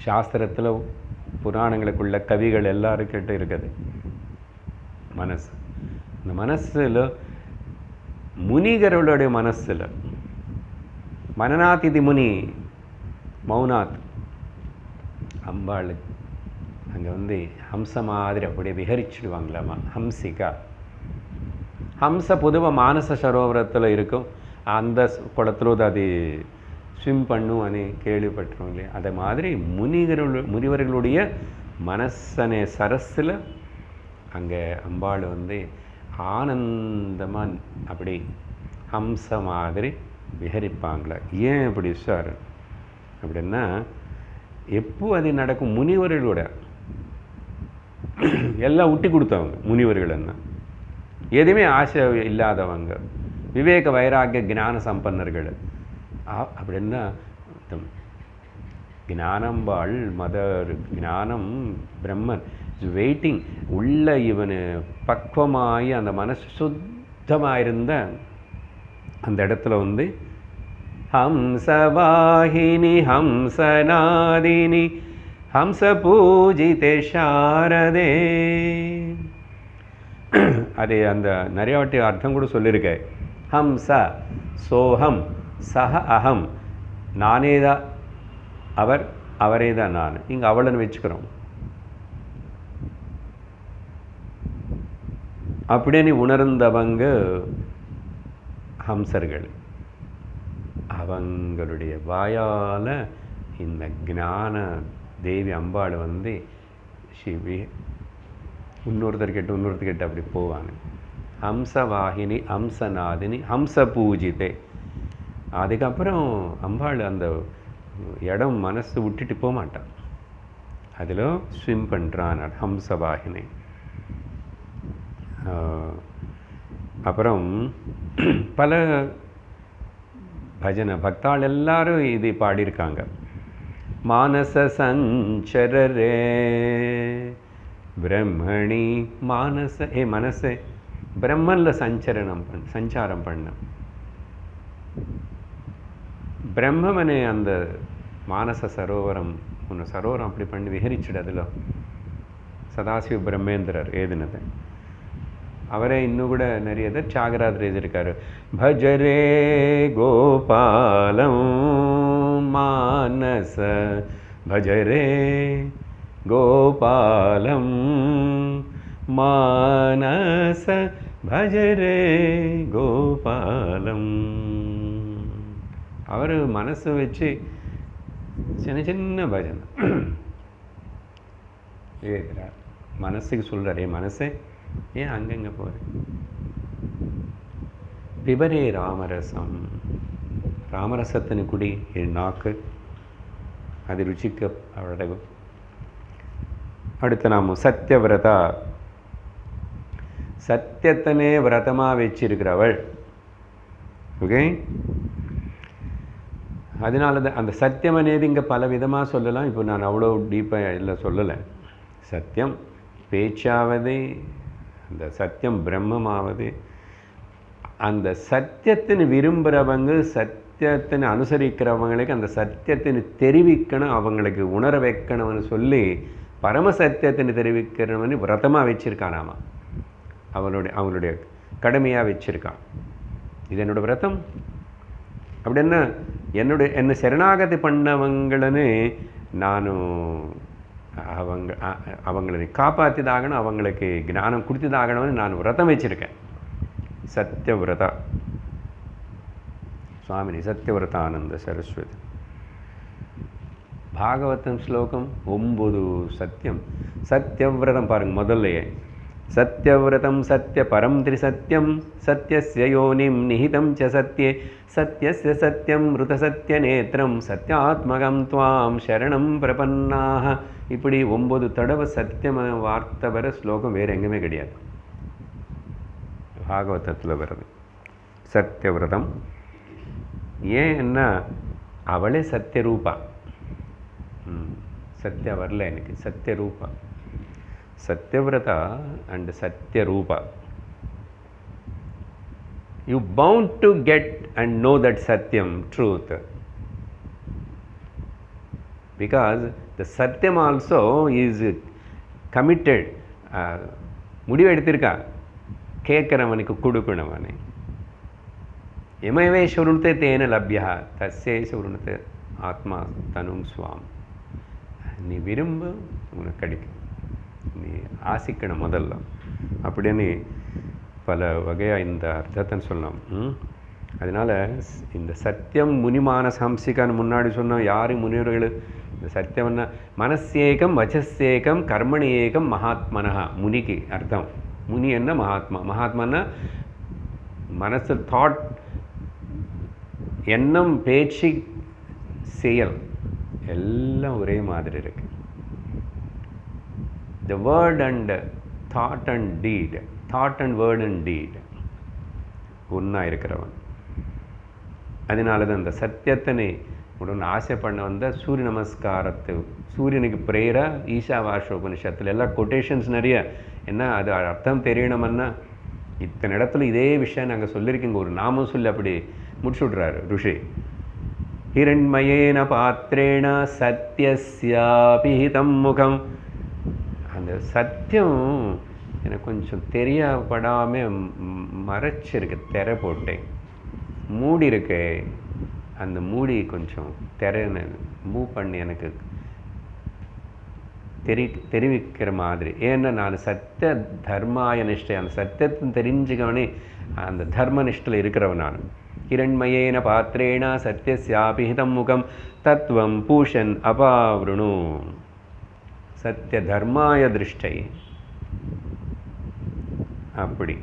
சாஸ்திரத்தில் புராணங்களுக்குள்ள கவிகள் எல்லாருக்கிட்ட இருக்குது மனசு. இந்த மனசில் முனிகளுடைய மனசில் மனநாத் இது முனி மௌனாத் அம்பாள் அங்கே வந்து ஹம்ச மாதிரி அப்படியே விஹரிச்சிடுவாங்களாமா. ஹம்சிகா. ஹம்ச பொதுவாக மானச சரோவரத்தில் இருக்கும், அந்த குளத்தில் அது ஸ்விம் பண்ணும் அனே கேள்விப்பட்டிருவோம் இல்லையா. அதை மாதிரி முனிவர்களுடைய மனசனே சரஸில் அங்கே அம்பாள் வந்து ஆனந்தமாக அப்படி ஹம்ச மாதிரி விஹரிப்பாங்களே. ஏன் அப்படி சார் அப்படின்னா, எப்போ அது நடக்கும்? முனிவர்களோட எல்லாம் விட்டு கொடுத்தவங்க முனிவர்கள்னா, எதுவுமே ஆசை இல்லாதவங்க, விவேக வைராக்கிய ஞான சம்பன்னர்கள். அப்படின்னா ஞானம்பாள் மதர், ஞானம் பிரம்மன் இஸ் வெயிட்டிங் உள்ள. இவனு பக்குவமாகி அந்த மனசு சுத்தமாயிருந்த அந்த இடத்துல வந்து ஹம்சவாஹினி ஹம்சநாதினி ஹம்ச பூஜிதே சாரதே. அது அந்த நிறைய வாட்டி அர்த்தம் கூட சொல்லியிருக்கேன். ஹம்ச சோஹம் சஹ அகம், நானே தான் அவர், அவரே தான் நான். இங்கே அவளன்னு வச்சுக்கிறோம். அப்படின்னு உணர்ந்தவங்க ஹம்சர்கள். அவங்களுடைய வாயால் இந்த ஞான தேவி அம்பாள் வந்து சிவி இன்னொருத்தர்கிட்ட அப்படி போவாங்க. ஹம்சவாகினி ஹம்சநாதினி ஹம்ச பூஜிதே. அதுக்கப்புறம் அம்பாள் அந்த இடம் மனசு விட்டுட்டு போக மாட்டான். அதில் ஸ்விம் பண்ணுறான் ஹம்சவாகினி. அப்புறம் பல பஜனை பக்தாள் எல்லாரும் இது பாடியிருக்காங்க. மானச சஞ்சரரே பிரம்மணி மானச மனசே பிரம்மனில் சஞ்சாரம் பண்ண பிரம்மமனே அந்த மானச சரோவரம் ஒன்று சரோவரம் அப்படி பண்ணி விஹரிச்சுடு. அதில் சதாசிவ பிரம்மேந்திரர் எழுதினது. அவரே இன்னும் கூட நிறைய இதை தியாகராஜர் எழுதியிருக்காரு. பஜரே கோபாலம் மானச பஜரே கோபாலம் மானச பஜரே கோபாலம். அவர் மனசு வச்சு சின்ன சின்ன பஜனை எழுதுகிறார். மனசுக்கு சொல்கிறார், மனசே ஏன் அங்கங்கே போகிறேன். பிபரே ராமரசம், ராமரசத்தின் குடி நாக்கு, அது ருச்சிக்க அழகு. அடுத்து நாம் சத்தியவிரதா, சத்தியத்தனே விரதமாக வச்சிருக்கிறவள். ஓகே, அதனால தான் அந்த சத்தியம் అనేది இங்கே பல விதமாக சொல்லலாம். இப்போ நான் அவ்வளோ டீப்பாக இல்லை சொல்லலை. சத்தியம் பேச்சாவது, அந்த சத்தியம் பிரம்மமாவது, அந்த சத்தியத்தின் விரும்புகிறவங்க, சத்தியத்தின் அனுசரிக்கிறவங்களுக்கு அந்த சத்தியத்தின் தெரிவிக்கணும், அவங்களுக்கு உணர வைக்கணும்னு சொல்லி பரமசத்தியத்தின் தெரிவிக்கிறவன்னு விரதமாக வச்சுருக்கானாமா. அவனுடைய கடமையாக வச்சுருக்கான். இது என்னோடய விரதம் அப்படின்னா என்னை சரணாகதி பண்ணவங்களன்னு நான் அவங்களை காப்பாற்றிதாகணும், அவங்களுக்கு ஞானம் கொடுத்துதாகணும்னு நான் விரதம் வச்சுருக்கேன். சத்தியவிரதா சுவாமினி சத்தியவிரதானந்த சரஸ்வதி. பாகவதம் ஸ்லோகம் 9 சத்தியம். சத்தியவிரதம் பாருங்கள் முதல்லையே. சத்யவிரதம் சத்ய பரம் திரிசத்யம் சத்யஸ்ய யோனிம் நிஹிதம் ச சத்யே சத்யஸ்ய சத்யம் ருதசத்ய நேத்ரம் சத்யாத்மகம் துவாம் சரணம் பிரபன்னாக. இப்படி 9 தடவை சத்தியம் வார்த்தை வர ஸ்லோகம் வேறு எங்குமே கிடையாது. பாகவதத்தில் வருது சத்தியவிரதம். ஏன்னா அவளே சத்தியரூபா. சத்யா வரல எனக்கு, சத்தியரூபா. Satyavrata and Satyarupa. You bound to get and know that Satyam, truth. Because the Satyam also is committed. முடிவு எடுத்திருக்கா, கேட்குறவனுக்கு கொடுக்கணவனே. எமவே சுருணத்தை தேன லப்யா தஸ்யே சுருணத்தை ஆத்மா தனும் சுவாம். நீ விரும்பு உனக்கு கிடைக்கும், நீ ஆசிக்கணும் முதல்ல அப்படின்னு பல வகையாக இந்த அர்த்தத்தை சொல்லலாம். அதனால் இந்த சத்தியம் முனிமான சம்சிகான்னு முன்னாடி சொன்னோம். யார் முனிவர்கள் இந்த சத்தியம்னா மனசேகம் வச்சசேகம் கர்மணி ஏகம் மகாத்மனஹா. முனிக்கு அர்த்தம் முனி என்ன மகாத்மா. மகாத்மானா மனசு, தாட், எண்ணம், பேச்சு, செயல் எல்லாம் ஒரே மாதிரி இருக்கு. The word and thought and deed, thought and word and deed ஒன்றா இருக்கிறவன். அதனால தான் அந்த சத்தியத்தினை உடனே ஆசை பண்ண வந்த சூரிய நமஸ்காரத்து, சூரியனுக்கு பிரேயரா ஈஷாவாஷ உபனிஷத்தில் எல்லாம் கொட்டேஷன்ஸ் நிறைய. என்ன அது அர்த்தம் தெரியணும்னா இத்தனை இடத்துல இதே விஷயம் நாங்கள் சொல்லியிருக்கீங்க. ஒரு நாமம் சொல்லி அப்படி முடிச்சு விட்றாரு ருஷி. ஹிரண்மயேன பாத்திரேண சத்யஸ்யாபிஹிதம் முகம். அந்த சத்தியம் எனக்கு கொஞ்சம் தெரியப்படாமல் மறைச்சிருக்கு, திரை போட்டேன், மூடி இருக்கு. அந்த மூடி கொஞ்சம் திரைன்னு மூவ் பண்ணி எனக்கு தெரிவிக்கிற மாதிரி. ஏன்னா நான் சத்திய தர்மாய நிஷ்டை, அந்த சத்தியத்தை தெரிஞ்சுக்கவனே அந்த தர்ம நிஷ்டையில் இருக்கிறவன் நான். ஹிரண்மயேன பாத்திரேண சத்யஸ்யாபிஹிதம் முகம் தத்துவம் பூஷன் அபாவ்ருணு. சத்திய தர்மாய திருஷ்டை அப்படி.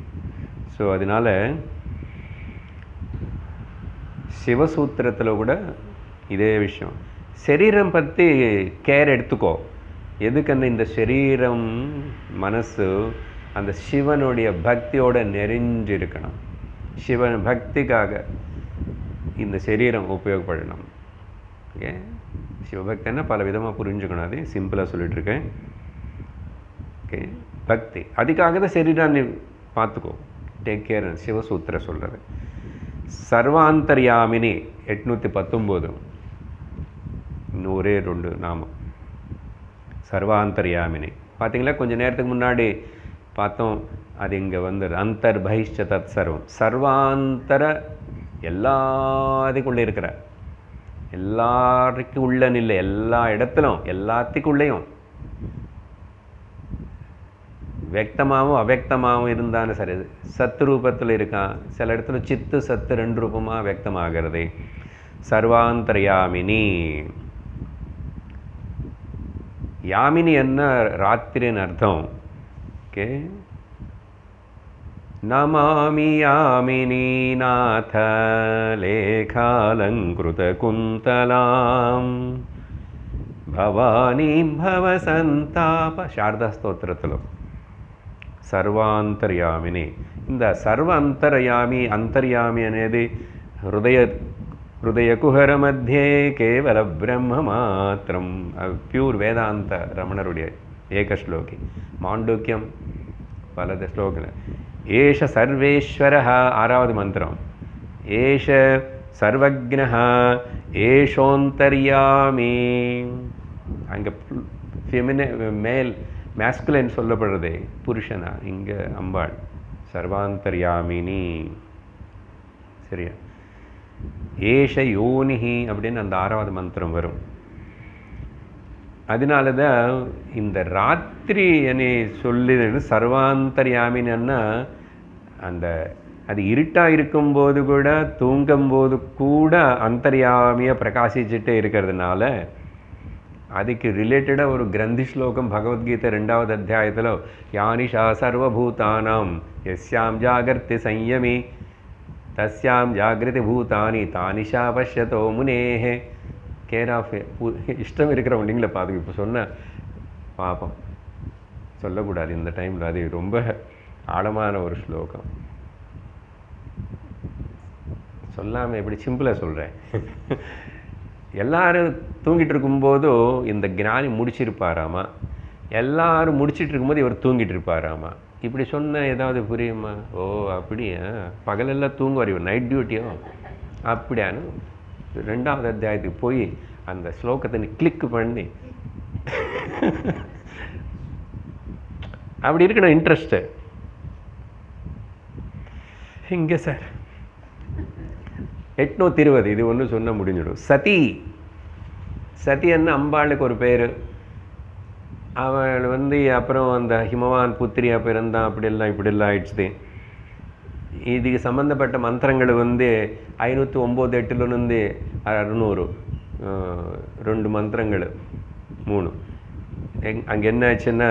ஸோ அதனால் சிவசூத்திரத்தில் கூட இதே விஷயம். சரீரம் பற்றி கேர் எடுத்துக்கோ. எதுக்குன்னு இந்த சரீரம் மனசு அந்த சிவனுடைய பக்தியோட நெறிஞ்சிருக்கணும். சிவன் பக்திக்காக இந்த சரீரம் உபயோகப்படணும். ஓகே, சிவபக்தின்னா பல விதமாக புரிஞ்சுக்கணும். அது சிம்பிளாக சொல்லிட்டுருக்கேன். ஓகே, பக்தி அதுக்காக தான் சரீரம் பார்த்துக்கோ, டேக் கேர். சிவசூத்திர சொல்கிறது. சர்வாந்தர்யாமினி 819 102 நாமம். சர்வாந்தர்யாமினி பார்த்தீங்களா, கொஞ்சம் நேரத்துக்கு முன்னாடி பார்த்தோம். அது இங்கே வந்து அந்தர் பகிஷ்ட தத் சர்வம். சர்வாந்தர எல்லாத்துக்குள்ளே இருக்கிற, எல்லாருக்கும் உள்ள நில்லை, எல்லா இடத்துலும் எல்லாத்துக்குள்ளேயும் வியக்தமாகவும் அவ்வக்தமாகவும் இருந்தாலும் சரி, சத்து ரூபத்தில் இருக்கான். சில இடத்துல சித்து சத்து 2 ரூபமாக வியக்தமாகிறது. சர்வாந்தர்யாமினி. யாமினி என்ன ராத்திரின்னு அர்த்தம். ஓகே, நமாமி யாமினி நாத லேகாலங்கிருத குந்தலாம் பவானி பவ சந்தாப. சாரதா ஸ்தோத்திரத்தில் సర్వాంతర్యామిని. இந்த சர்வ அந்தர்யாமி, அந்தர்யாமி అనేది హృదయ కుహర మధ్యే కేవల బ్రహ్మ మాత్రం. ప్యూర్ వేదాంత రమణరుடைய ఏక శ్లోకి. మాండూక్యం பலத ஸ்லோகங்கள். ஏஷ சர்வேஸ்வரः 6வது மந்திரம். ஏஷ சர்வக்ஞः ஏஷோந்தர்யாமி. அங்கே மேல் மேஸ்குலைன் சொல்லப்படுறது புருஷனா, இங்கே அம்பாள். சர்வாந்தர்யாமினி. சரியா? ஏஷ யோனிஹி அப்படின்னு அந்த 6வது மந்திரம் வரும். அதனால தான் இந்த ராத்திரி என்னை சொல்லி சர்வாந்தர்யாமின்னா அந்த அது இருட்டாக இருக்கும்போது கூட தூங்கும்போது கூட அந்தர்யாமியாக பிரகாசிச்சுட்டே இருக்கிறதுனால அதுக்கு ரிலேட்டடாக ஒரு கிரந்தி ஸ்லோகம் பகவத்கீதை 2வது அத்தியாயத்தில் யானிஷா சர்வபூதானாம் யஸ்யாம் ஜாகர்த்தி சம்யமி தஸ்யாம் ஜாகிரதி பூதானி தானிஷா பஷ்யதோ முனேஹே. கேர் ஆஃப் இஷ்டம் இருக்கிறவங்க நீங்களே பார்த்துக்க. இப்போ சொன்ன பாப்போம் சொல்லக்கூடாது இந்த டைமில். அது ரொம்ப ஆழமான ஒரு ஸ்லோகம். சொல்லாமல் எப்படி சிம்பிளாக சொல்கிறேன். எல்லாரும் தூங்கிட்டு இருக்கும்போதும் இந்த ஞானி முடிச்சிருப்பாராமா, எல்லாரும் முடிச்சிட்டு இருக்கும்போது இவர் தூங்கிட்டு இருப்பாராமா. இப்படி சொன்ன ஏதாவது புரியுமா? ஓ அப்படியா, பகலெல்லாம் தூங்குவார் இவர், நைட் டியூட்டியோ அப்படியானு 2வது அத்தியாயத்துக்கு போய் அந்த ஸ்லோகத்தை நீ கிளிக் பண்ணி அப்படி இருக்கணும் இன்ட்ரெஸ்ட்டு. இங்கே சார் 820 இது ஒன்று சொன்னால் முடிஞ்சிடும். சதி. சதி என்ன அம்பாளுக்கு ஒரு பேர். அவள் வந்து அப்புறம் அந்த ஹிமவான் புத்திரியாக பிறந்தான். அப்படியெல்லாம் இப்படியெல்லாம் ஆயிடுச்சு. இதுக்கு சம்மந்தப்பட்ட மந்திரங்கள் வந்து 509 8லேருந்து 600 2 மந்திரங்கள் 3. அங்கே என்ன ஆச்சுன்னா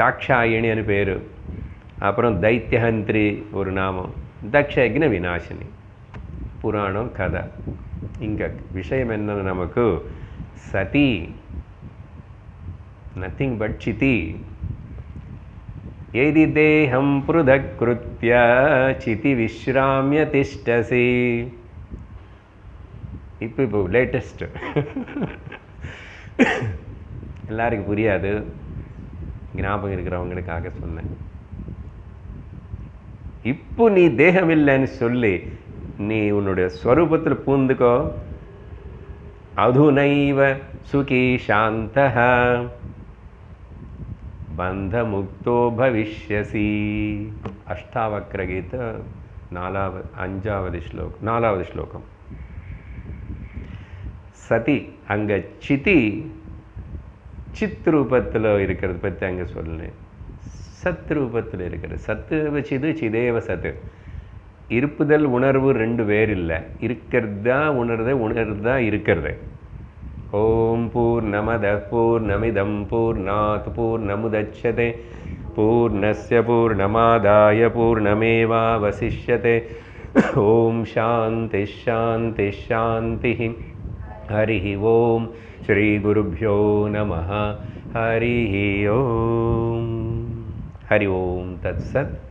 தாக்ஷாயணின்னு பேர். அப்புறம் தைத்தியஹந்திரி ஒரு நாமம். தக்ஷயக்ன விநாசினி. புராணம் கதை. இங்கே விஷயம் என்னன்னு நமக்கு சதி நத்திங் பட் சிதி. ஏதி தேகம் புருதக்ருத்ய சிதி விஸ்ராமிய திஷ்டசி. இப்போ லேட்டஸ்ட் எல்லாருக்கும் புரியாது, ஞாபகம் இருக்கிறவங்களுக்காக சொன்னேன். இப்போ நீ தேகம் இல்லைன்னு சொல்லி நீ உன்னுடைய ஸ்வரூபத்தில் பூந்துக்கோ. அதுனைவ சுகி சாந்தஹ பந்த முக்தோ பவிஷ்யசி. அஷ்டாவக்ர கீத 4வது ஸ்லோகம். சதி அங்கே சிதி சித் ரூபத்தில் இருக்கிறது பற்றி அங்கே சொல்லேன். சத் ரூபத்தில் இருக்கிறது. சத்து சிது சிதேவ சத்து. இருப்புதல் உணர்வு 2 பேர் இல்லை. இருக்கிறதா உணர்தா இருக்கிறது. ஓம் பூர்ணமத பூர்ணமிதம் பூர்ணாத் பூர்ணமுதச்யதே பூர்ணஸ்ய பூர்ணமாதாய பூர்ணமேவாவசிஷ்யதே ओम शांति शांति शांति। हरि ओम। श्री गुरुभ्यो नमः। हरि ओम। हरि ओम तत्सत्।